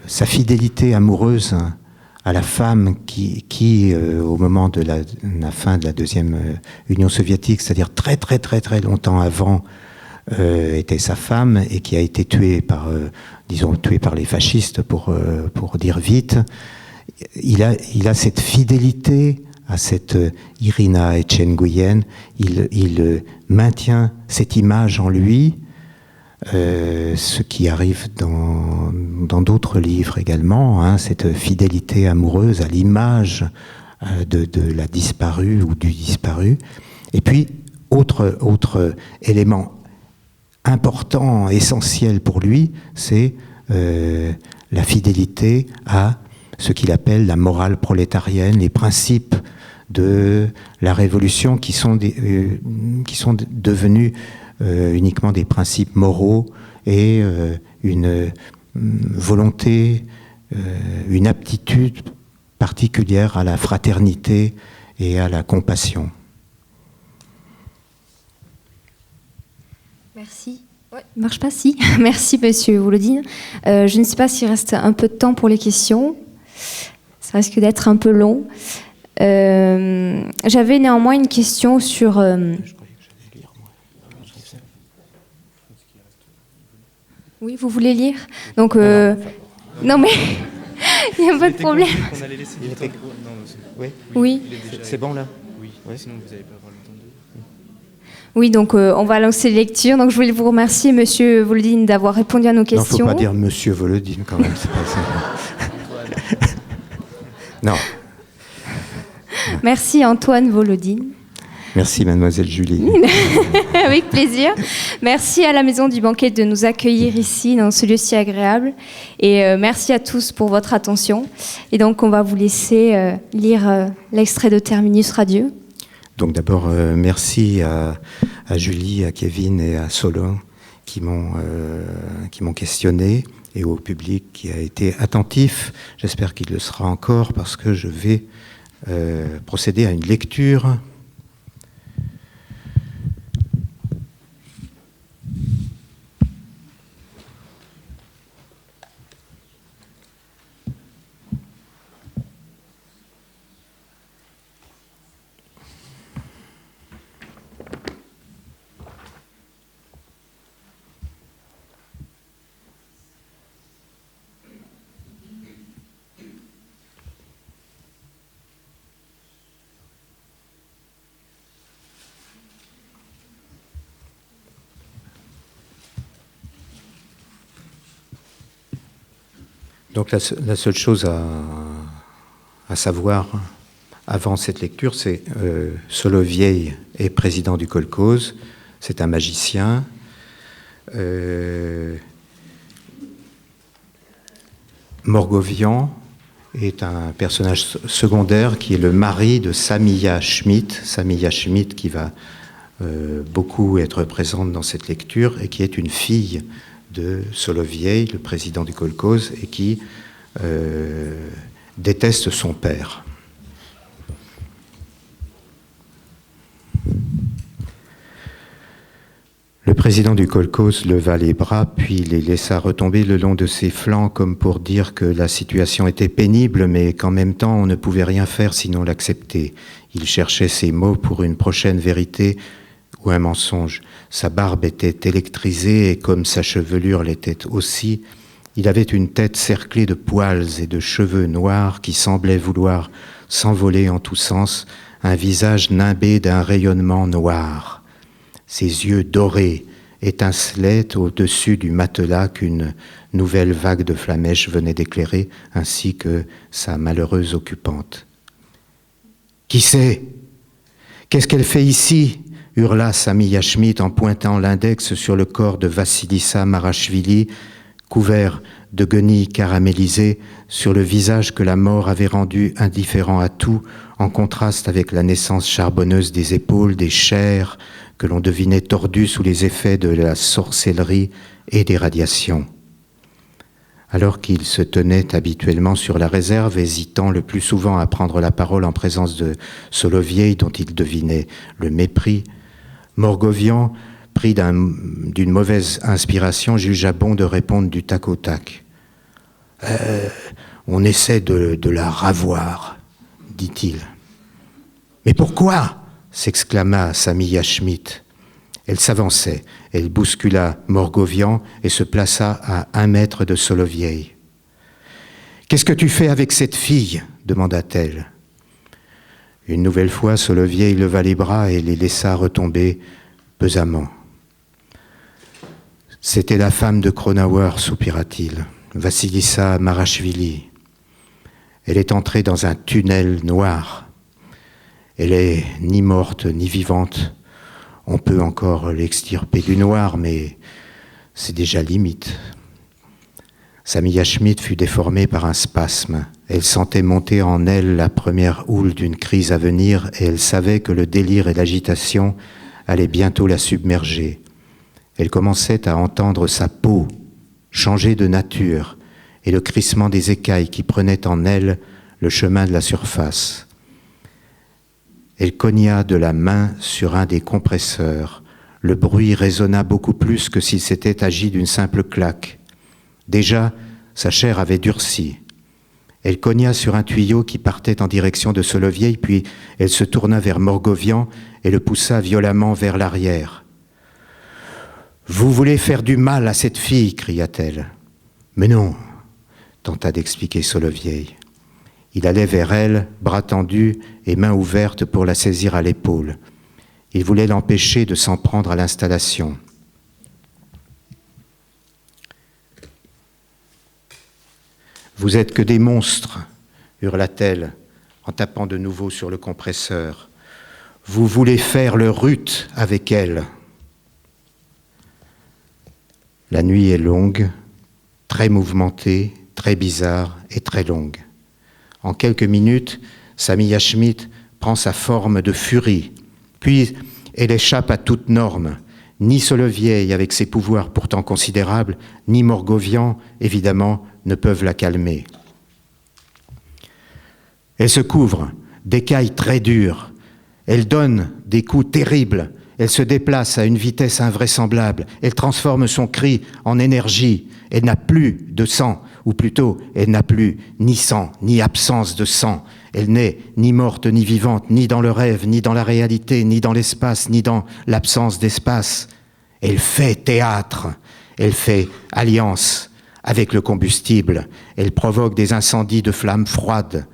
sa fidélité amoureuse à la femme qui au moment de la fin de la deuxième Union soviétique, c'est-à-dire très très très très longtemps avant, était sa femme et qui a été tuée par, tuée par les fascistes pour dire vite. Il a cette fidélité à cette Irina Etchenguyen. Il maintient cette image en lui, ce qui arrive dans d'autres livres également, hein, cette fidélité amoureuse à l'image de la disparue ou du disparu. Et puis, autre élément important, essentiel pour lui, c'est la fidélité à ce qu'il appelle la morale prolétarienne, les principes de la révolution qui sont devenus uniquement des principes moraux et une volonté, une aptitude particulière à la fraternité et à la compassion. Merci. Ouais, marche pas, si. Merci, monsieur Volodine. Je ne sais pas s'il reste un peu de temps pour les questions. Ça risque d'être un peu long. J'avais néanmoins une question sur... Je croyais que j'allais lire, moi. Oui, vous voulez lire? Donc, non, mais il n'y a pas de problème. On allait laisser du temps. Non, oui. C'est bon, là? Oui, sinon vous n'allez pas avoir le temps de... Oui, donc on va lancer les lectures. Donc je voulais vous remercier, monsieur Volodine, d'avoir répondu à nos questions. Non, il ne faut pas dire monsieur Volodine quand même, c'est pas ça. Non. Merci Antoine Volodine. Merci mademoiselle Julie. Avec plaisir. Merci à la Maison du Banquet de nous accueillir ici dans ce lieu si agréable. Et merci à tous pour votre attention. Et donc on va vous laisser lire l'extrait de Terminus Radieux. Donc d'abord, merci à Julie, à Kevin et à Solon qui m'ont questionné, et au public qui a été attentif. J'espère qu'il le sera encore parce que je vais procéder à une lecture. Donc la seule chose à savoir avant cette lecture, c'est Solovieï est président du kolkhoze, c'est un magicien. Morgovian est un personnage secondaire qui est le mari de Samiya Schmidt. Samiya Schmidt qui va beaucoup être présente dans cette lecture et qui est une fille de Solovieï, le président du kolkhoze, et qui déteste son père. Le président du kolkhoze leva les bras, puis les laissa retomber le long de ses flancs, comme pour dire que la situation était pénible, mais qu'en même temps on ne pouvait rien faire sinon l'accepter. Il cherchait ses mots pour une prochaine vérité ou un mensonge. Sa barbe était électrisée et comme sa chevelure l'était aussi, il avait une tête cerclée de poils et de cheveux noirs qui semblaient vouloir s'envoler en tous sens, un visage nimbé d'un rayonnement noir. Ses yeux dorés étincelaient au-dessus du matelas qu'une nouvelle vague de flamèche venait d'éclairer, ainsi que sa malheureuse occupante. « Qui c'est ? Qu'est-ce qu'elle fait ici ?» hurla Samiya Schmidt en pointant l'index sur le corps de Vassilissa Marashvili, couvert de guenilles caramélisées, sur le visage que la mort avait rendu indifférent à tout, en contraste avec la naissance charbonneuse des épaules, des chairs, que l'on devinait tordues sous les effets de la sorcellerie et des radiations. Alors qu'il se tenait habituellement sur la réserve, hésitant le plus souvent à prendre la parole en présence de Solovieï, dont il devinait le mépris, Morgovian, pris d'une mauvaise inspiration, jugea bon de répondre du tac au tac. On essaie de la ravoir, dit-il. Mais pourquoi ? S'exclama Samia Schmidt. Elle s'avançait, elle bouscula Morgovian et se plaça à 1 mètre de Solovieï. « Qu'est-ce que tu fais avec cette fille ?» demanda-t-elle. Une nouvelle fois, Solovieï leva les bras et les laissa retomber pesamment. « C'était la femme de Kronauer, soupira-t-il, Vassilissa Marashvili. Elle est entrée dans un tunnel noir. Elle est ni morte ni vivante. On peut encore l'extirper du noir, mais c'est déjà limite. » Samia Schmidt fut déformée par un spasme. Elle sentait monter en elle la première houle d'une crise à venir et elle savait que le délire et l'agitation allaient bientôt la submerger. Elle commençait à entendre sa peau changer de nature et le crissement des écailles qui prenaient en elle le chemin de la surface. Elle cogna de la main sur un des compresseurs. Le bruit résonna beaucoup plus que s'il s'était agi d'une simple claque. Déjà, sa chair avait durci. Elle cogna sur un tuyau qui partait en direction de Solovieï, puis elle se tourna vers Morgovian et le poussa violemment vers l'arrière. « Vous voulez faire du mal à cette fille » cria-t-elle. « Mais non » tenta d'expliquer Solovieï. Il allait vers elle, bras tendus et mains ouvertes pour la saisir à l'épaule. Il voulait l'empêcher de s'en prendre à l'installation. « Vous êtes que des monstres » hurla-t-elle en tapant de nouveau sur le compresseur. « Vous voulez faire le rut avec elle » La nuit est longue, très mouvementée, très bizarre et très longue. En quelques minutes, Samia Schmidt prend sa forme de furie, puis elle échappe à toute norme. Ni Solovieï, avec ses pouvoirs pourtant considérables, ni Morgovian, évidemment, ne peuvent la calmer. Elle se couvre, d'écailles très dures. Elle donne des coups terribles. Elle se déplace à une vitesse invraisemblable. Elle transforme son cri en énergie. Elle n'a plus de sang, ou plutôt, elle n'a plus ni sang, ni absence de sang. Elle n'est ni morte, ni vivante, ni dans le rêve, ni dans la réalité, ni dans l'espace, ni dans l'absence d'espace. Elle fait théâtre. Elle fait alliance avec le combustible. Elle provoque des incendies de flammes froides.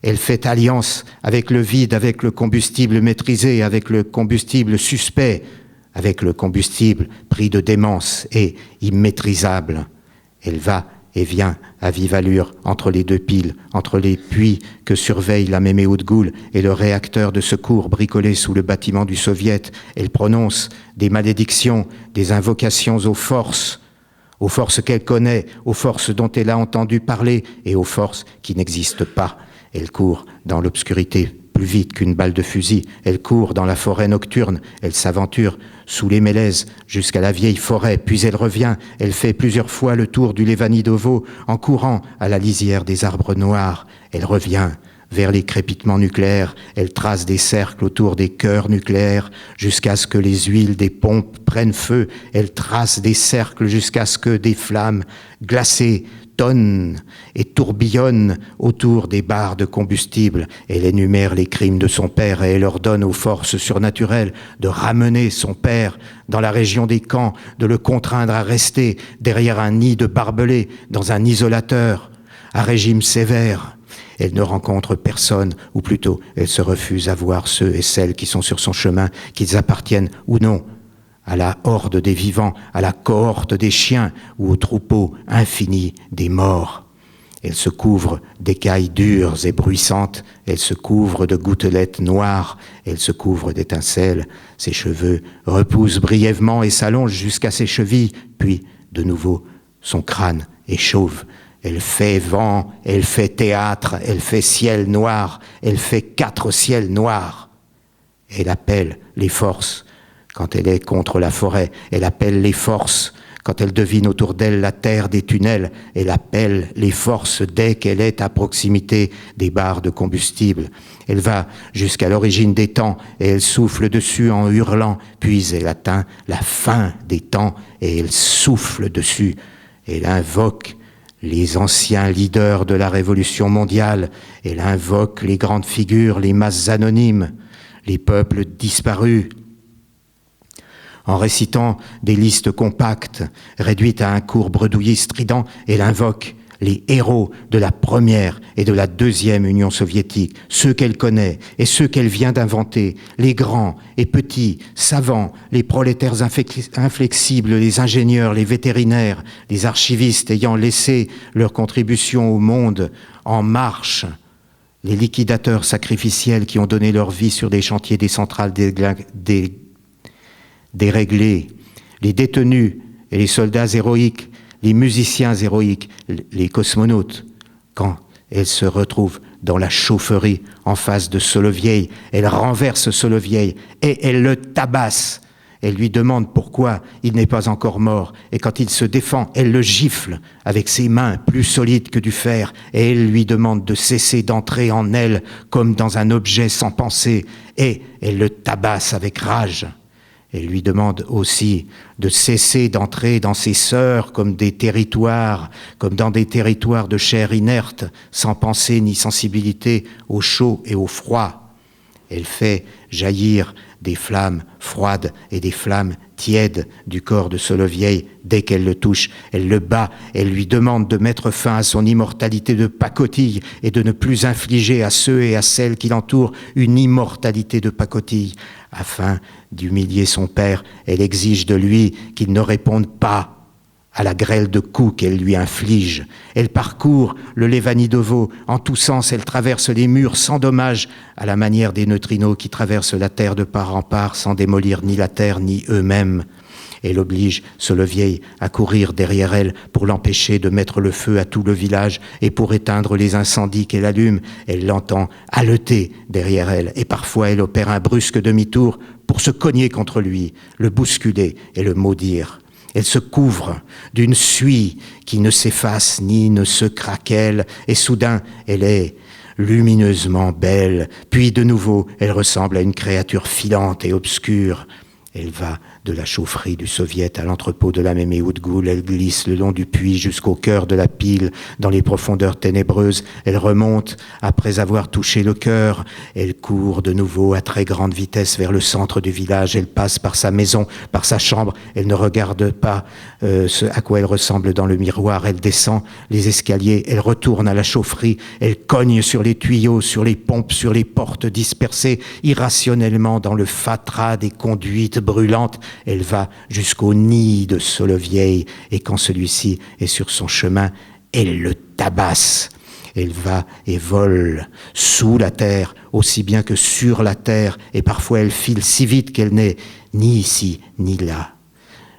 Elle fait alliance avec le vide, avec le combustible maîtrisé, avec le combustible suspect, avec le combustible pris de démence et immaîtrisable. Elle va et vient à vive allure entre les deux piles, entre les puits que surveille la Méméoudgoul et le réacteur de secours bricolé sous le bâtiment du Soviet. Elle prononce des malédictions, des invocations aux forces qu'elle connaît, aux forces dont elle a entendu parler et aux forces qui n'existent pas. Elle court dans l'obscurité plus vite qu'une balle de fusil. Elle court dans la forêt nocturne. Elle s'aventure sous les mélèzes jusqu'à la vieille forêt. Puis elle revient. Elle fait plusieurs fois le tour du Levanidovo en courant à la lisière des arbres noirs. Elle revient vers les crépitements nucléaires. Elle trace des cercles autour des cœurs nucléaires jusqu'à ce que les huiles des pompes prennent feu. Elle trace des cercles jusqu'à ce que des flammes glacées tonnent et tourbillonnent autour des barres de combustible. Elle énumère les crimes de son père et elle ordonne aux forces surnaturelles de ramener son père dans la région des camps, de le contraindre à rester derrière un nid de barbelés dans un isolateur à régime sévère. Elle ne rencontre personne, ou plutôt, elle se refuse à voir ceux et celles qui sont sur son chemin, qu'ils appartiennent ou non à la horde des vivants, à la cohorte des chiens ou au troupeau infini des morts. Elle se couvre d'écailles dures et bruissantes, elle se couvre de gouttelettes noires, elle se couvre d'étincelles, ses cheveux repoussent brièvement et s'allongent jusqu'à ses chevilles, puis, de nouveau, son crâne est chauve. Elle fait vent, elle fait théâtre, elle fait ciel noir, elle fait 4 ciels noirs. Elle appelle les forces. Quand elle est contre la forêt, elle appelle les forces. Quand elle devine autour d'elle la terre des tunnels, elle appelle les forces dès qu'elle est à proximité des barres de combustible. Elle va jusqu'à l'origine des temps et elle souffle dessus en hurlant. Puis elle atteint la fin des temps et elle souffle dessus. Elle invoque les anciens leaders de la révolution mondiale. Elle invoque les grandes figures, les masses anonymes, les peuples disparus. En récitant des listes compactes, réduites à un court bredouillis strident, elle invoque les héros de la première et de la deuxième Union soviétique, ceux qu'elle connaît et ceux qu'elle vient d'inventer, les grands et petits, savants, les prolétaires inflexibles, les ingénieurs, les vétérinaires, les archivistes ayant laissé leur contribution au monde en marche, les liquidateurs sacrificiels qui ont donné leur vie sur des chantiers des centrales déréglés, les détenus et les soldats héroïques, les musiciens héroïques, les cosmonautes. Quand elle se retrouve dans la chaufferie en face de Solovieï, elle renverse Solovieï et elle le tabasse. Elle lui demande pourquoi il n'est pas encore mort. Et quand il se défend, elle le gifle avec ses mains plus solides que du fer. Et elle lui demande de cesser d'entrer en elle comme dans un objet sans pensée. Et elle le tabasse avec rage. Elle lui demande aussi de cesser d'entrer dans ses sœurs comme dans des territoires de chair inerte, sans pensée ni sensibilité au chaud et au froid. Elle fait jaillir des flammes froides et des flammes tièdes du corps de Solovieï dès qu'elle le touche. Elle le bat, elle lui demande de mettre fin à son immortalité de pacotille et de ne plus infliger à ceux et à celles qui l'entourent une immortalité de pacotille. Afin d'humilier son père, elle exige de lui qu'il ne réponde pas à la grêle de coups qu'elle lui inflige. Elle parcourt le Levanidovo. En tous sens, elle traverse les murs sans dommage, à la manière des neutrinos qui traversent la terre de part en part sans démolir ni la terre ni eux-mêmes. Elle oblige Solovieï à courir derrière elle pour l'empêcher de mettre le feu à tout le village et pour éteindre les incendies qu'elle allume. Elle l'entend haleter derrière elle et parfois elle opère un brusque demi-tour pour se cogner contre lui, le bousculer et le maudire. Elle se couvre d'une suie qui ne s'efface ni ne se craquelle et soudain elle est lumineusement belle. Puis de nouveau elle ressemble à une créature filante et obscure. Elle va de la chaufferie du soviet à l'entrepôt de la Méméoudgoul. Elle glisse le long du puits jusqu'au cœur de la pile, dans les profondeurs ténébreuses. Elle remonte après avoir touché le cœur. Elle court de nouveau à très grande vitesse vers le centre du village. Elle passe par sa maison, par sa chambre. Elle ne regarde pas ce à quoi elle ressemble dans le miroir. Elle descend les escaliers. Elle retourne à la chaufferie. Elle cogne sur les tuyaux, sur les pompes, sur les portes dispersées irrationnellement dans le fatras des conduites brûlantes. Elle va jusqu'au nid de Solovieï et quand celui-ci est sur son chemin, elle le tabasse. Elle va et vole sous la terre, aussi bien que sur la terre, et parfois elle file si vite qu'elle n'est ni ici ni là.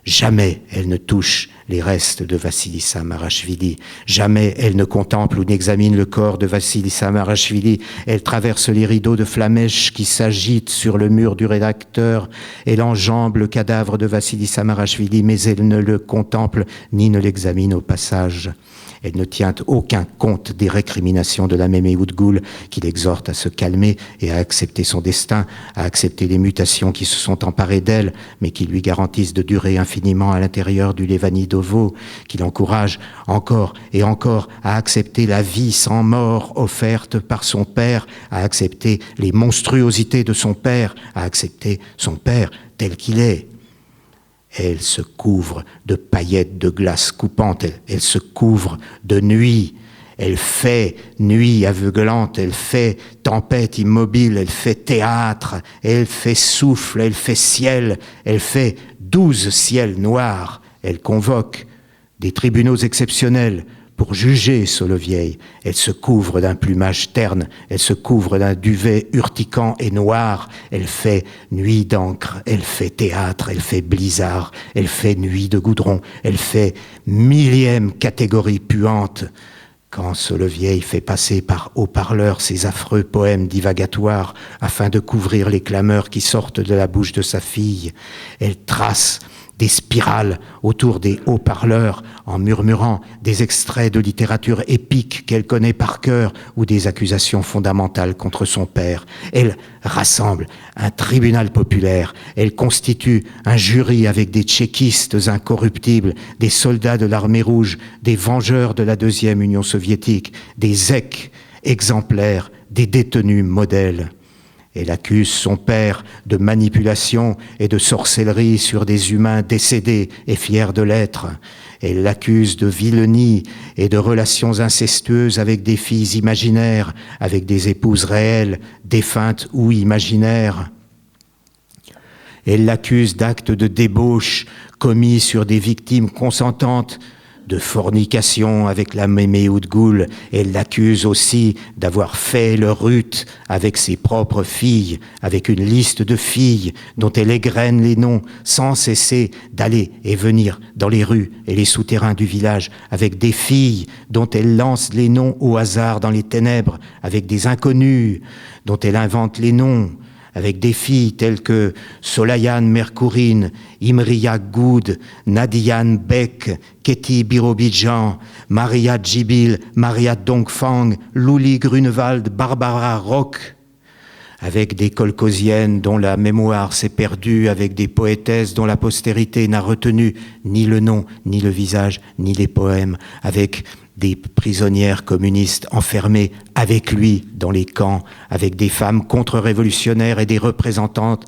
Jamais elle ne touche les restes de Vassilissa Marachvili. Jamais elle ne contemple ou n'examine le corps de Vassilissa Marachvili. Elle traverse les rideaux de flamèche qui s'agitent sur le mur du rédacteur. Elle enjambe le cadavre de Vassilissa Marachvili, mais elle ne le contemple ni ne l'examine au passage. Elle ne tient aucun compte des récriminations de la Méméoudgoul qui l'exhorte à se calmer et à accepter son destin, à accepter les mutations qui se sont emparées d'elle, mais qui lui garantissent de durer infiniment à l'intérieur du Levanidovo, qui l'encourage encore et encore à accepter la vie sans mort offerte par son père, à accepter les monstruosités de son père, à accepter son père tel qu'il est. Elle se couvre de paillettes de glace coupante, elle se couvre de nuit, elle fait nuit aveuglante, elle fait tempête immobile, elle fait théâtre, elle fait souffle, elle fait ciel, elle fait 12 ciels noirs, elle convoque des tribunaux exceptionnels pour juger Solovieï. Elle se couvre d'un plumage terne, elle se couvre d'un duvet urticant et noir, elle fait nuit d'encre, elle fait théâtre, elle fait blizzard, elle fait nuit de goudron, elle fait millième catégorie puante. Quand Solovieï fait passer par haut-parleur ses affreux poèmes divagatoires afin de couvrir les clameurs qui sortent de la bouche de sa fille, elle trace des spirales autour des haut-parleurs en murmurant des extraits de littérature épique qu'elle connaît par cœur ou des accusations fondamentales contre son père. Elle rassemble un tribunal populaire. Elle constitue un jury avec des tchéquistes incorruptibles, des soldats de l'armée rouge, des vengeurs de la deuxième Union soviétique, des zèques exemplaires, des détenus modèles. Elle accuse son père de manipulation et de sorcellerie sur des humains décédés et fiers de l'être. Elle l'accuse de vilenie et de relations incestueuses avec des filles imaginaires, avec des épouses réelles, défuntes ou imaginaires. Elle l'accuse d'actes de débauche commis sur des victimes consentantes, de fornication avec la mémé Oudgoul. Elle l'accuse aussi d'avoir fait le rut avec ses propres filles, avec une liste de filles dont elle égrène les noms sans cesser d'aller et venir dans les rues et les souterrains du village, avec des filles dont elle lance les noms au hasard dans les ténèbres, avec des inconnus dont elle invente les noms, avec des filles telles que Solayan Merkourine, Imriya Goud, Nadiane Beck, Ketty Birobidjan, Maria Djibil, Maria Dongfang, Luli Grunewald, Barbara Rock, avec des kolkhosiennes dont la mémoire s'est perdue, avec des poétesses dont la postérité n'a retenu ni le nom, ni le visage, ni les poèmes, avec des prisonnières communistes enfermées avec lui dans les camps, avec des femmes contre-révolutionnaires et des représentantes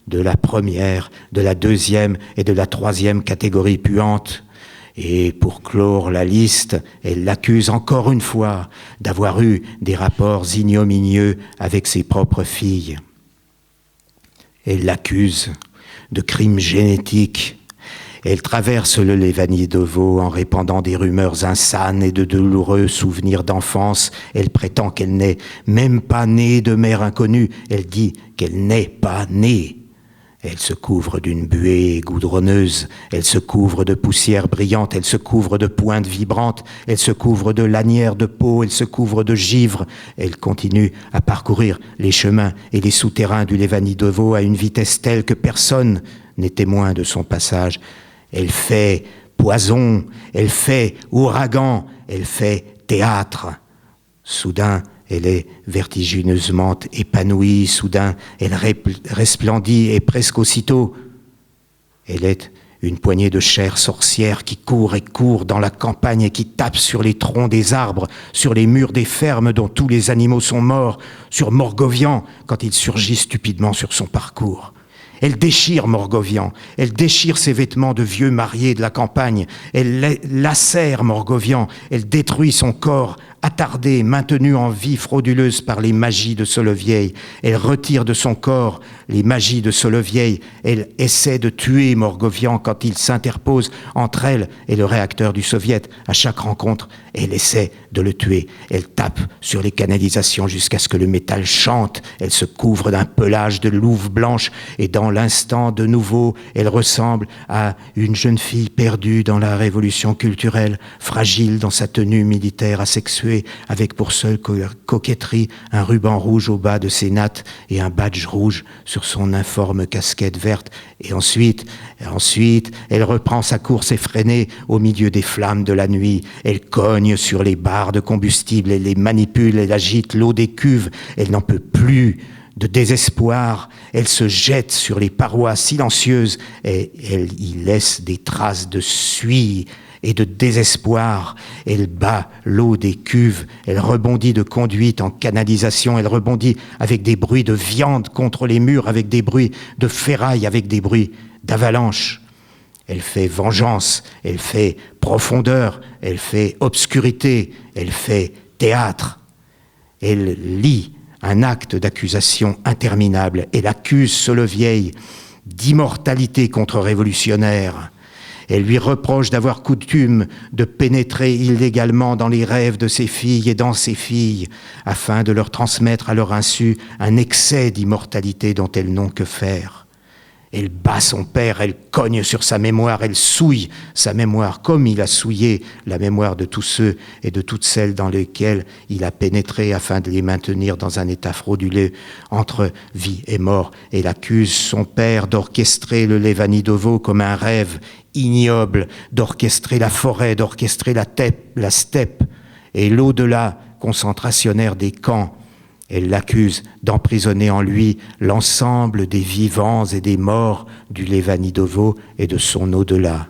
de la première, de la deuxième et de la troisième catégorie puante. Et pour clore la liste, elle l'accuse encore une fois d'avoir eu des rapports ignominieux avec ses propres filles. Elle l'accuse de crimes génétiques. Elle traverse le Levanidovo en répandant des rumeurs insanes et de douloureux souvenirs d'enfance. Elle prétend qu'elle n'est même pas née de mère inconnue. Elle dit qu'elle n'est pas née. Elle se couvre d'une buée goudronneuse, elle se couvre de poussière brillante, elle se couvre de pointes vibrantes, elle se couvre de lanières de peau, elle se couvre de givre. Elle continue à parcourir les chemins et les souterrains du Levanidovo à une vitesse telle que personne n'est témoin de son passage. Elle fait poison, elle fait ouragan, elle fait théâtre. Soudain, elle est vertigineusement épanouie, soudain, elle resplendit et presque aussitôt, elle est une poignée de chair sorcière qui court et court dans la campagne et qui tape sur les troncs des arbres, sur les murs des fermes dont tous les animaux sont morts, sur Morgovian quand il surgit stupidement sur son parcours. Elle déchire Morgovian, elle déchire ses vêtements de vieux mariés de la campagne, elle lacère Morgovian, elle détruit son corps attardé, maintenu en vie frauduleuse par les magies de Solovieï. Elle retire de son corps les magies de Solovieï, elle essaie de tuer Morgovian quand il s'interpose entre elle et le réacteur du Soviet. À chaque rencontre, elle essaie de le tuer. Elle tape sur les canalisations jusqu'à ce que le métal chante. Elle se couvre d'un pelage de louve blanche et dans l'instant, de nouveau, elle ressemble à une jeune fille perdue dans la révolution culturelle, fragile dans sa tenue militaire asexuée, avec pour seule coquetterie un ruban rouge au bas de ses nattes et un badge rouge sur son informe casquette verte. Et ensuite, elle reprend sa course effrénée au milieu des flammes de la nuit. Elle cogne sur les barres de combustible, elle les manipule, elle agite l'eau des cuves. Elle n'en peut plus de désespoir. Elle se jette sur les parois silencieuses et elle y laisse des traces de suie et de désespoir. Elle bat l'eau des cuves, elle rebondit de conduite en canalisation, elle rebondit avec des bruits de viande contre les murs, avec des bruits de ferraille, avec des bruits d'avalanche. Elle fait vengeance, elle fait profondeur, elle fait obscurité, elle fait théâtre. Elle lit un acte d'accusation interminable. Elle accuse Solovieï d'immortalité contre-révolutionnaire. Elle lui reproche d'avoir coutume de pénétrer illégalement dans les rêves de ses filles et dans ses filles, afin de leur transmettre à leur insu un excès d'immortalité dont elles n'ont que faire. Elle bat son père, elle cogne sur sa mémoire, elle souille sa mémoire, comme il a souillé la mémoire de tous ceux et de toutes celles dans lesquels il a pénétré afin de les maintenir dans un état frauduleux entre vie et mort. Elle accuse son père d'orchestrer le Levanidovo comme un rêve ignoble, d'orchestrer la forêt, d'orchestrer la steppe et l'au-delà concentrationnaire des camps. Elle l'accuse d'emprisonner en lui l'ensemble des vivants et des morts du Levanidovo et de son au-delà.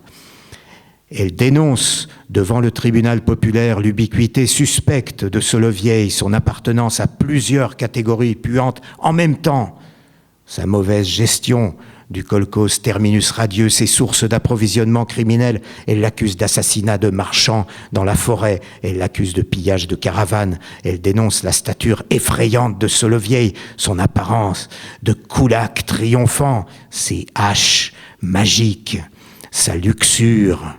Elle dénonce devant le tribunal populaire l'ubiquité suspecte de Solovieï, son appartenance à plusieurs catégories puantes en même temps, sa mauvaise gestion du kolkhoz terminus radieux, ses sources d'approvisionnement criminel. Elle l'accuse d'assassinat de marchands dans la forêt, elle l'accuse de pillage de caravanes, elle dénonce la stature effrayante de Solovieï, son apparence de koulak triomphant, ses haches magiques, sa luxure.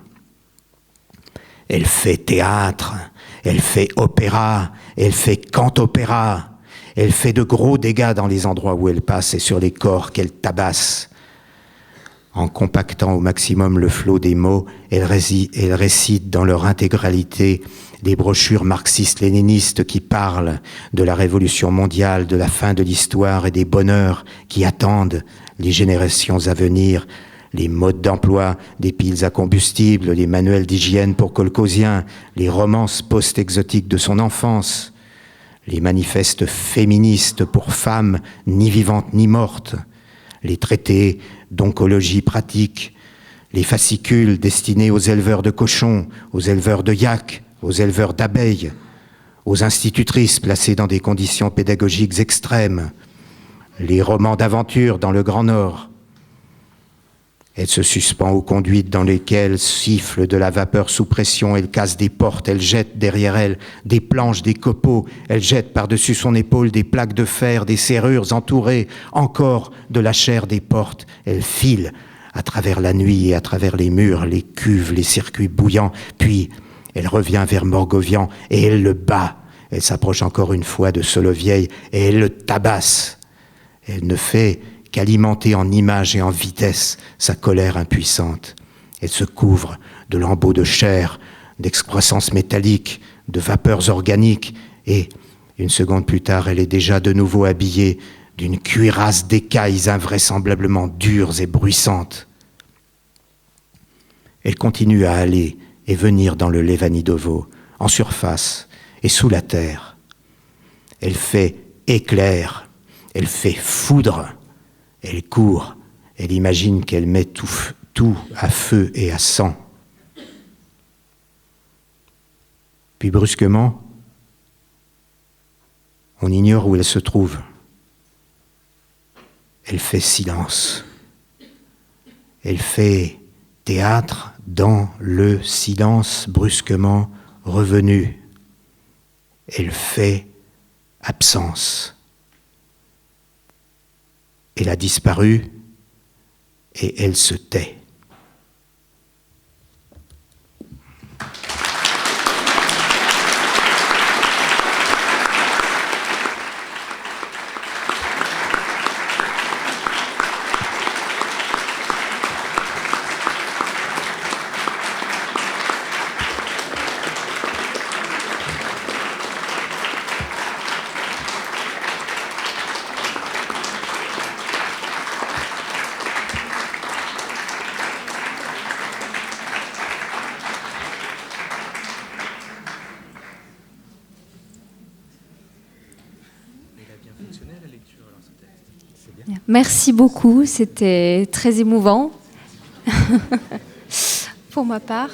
Elle fait théâtre, elle fait opéra, elle fait cant-opéra, elle fait de gros dégâts dans les endroits où elle passe et sur les corps qu'elle tabasse. En compactant au maximum le flot des mots, elle récite dans leur intégralité des brochures marxistes-léninistes qui parlent de la révolution mondiale, de la fin de l'histoire et des bonheurs qui attendent les générations à venir, les modes d'emploi des piles à combustible, les manuels d'hygiène pour kolkhoziens, les romances post-exotiques de son enfance, les manifestes féministes pour femmes ni vivantes ni mortes, les traités d'oncologie pratique, les fascicules destinés aux éleveurs de cochons, aux éleveurs de yaks, aux éleveurs d'abeilles, aux institutrices placées dans des conditions pédagogiques extrêmes, les romans d'aventure dans le Grand Nord. Elle se suspend aux conduites dans lesquelles siffle de la vapeur sous pression, elle casse des portes, elle jette derrière elle des planches, des copeaux, elle jette par-dessus son épaule des plaques de fer, des serrures entourées encore de la chair des portes. Elle file à travers la nuit et à travers les murs, les cuves, les circuits bouillants, puis elle revient vers Morgovian et elle le bat. Elle s'approche encore une fois de Solovieï et elle le tabasse. Elle ne fait qu'alimenter en images et en vitesse sa colère impuissante. Elle se couvre de lambeaux de chair, d'excroissance métallique, de vapeurs organiques, et une seconde plus tard, elle est déjà de nouveau habillée d'une cuirasse d'écailles invraisemblablement dures et bruissantes. Elle continue à aller et venir dans le Levanidovo, en surface et sous la terre. Elle fait éclair, elle fait foudre. Elle court, elle imagine qu'elle met tout à feu et à sang. Puis brusquement, on ignore où elle se trouve. Elle fait silence. Elle fait théâtre dans le silence brusquement revenu. Elle fait absence. Elle a disparu et elle se tait. Merci beaucoup, c'était très émouvant pour ma part.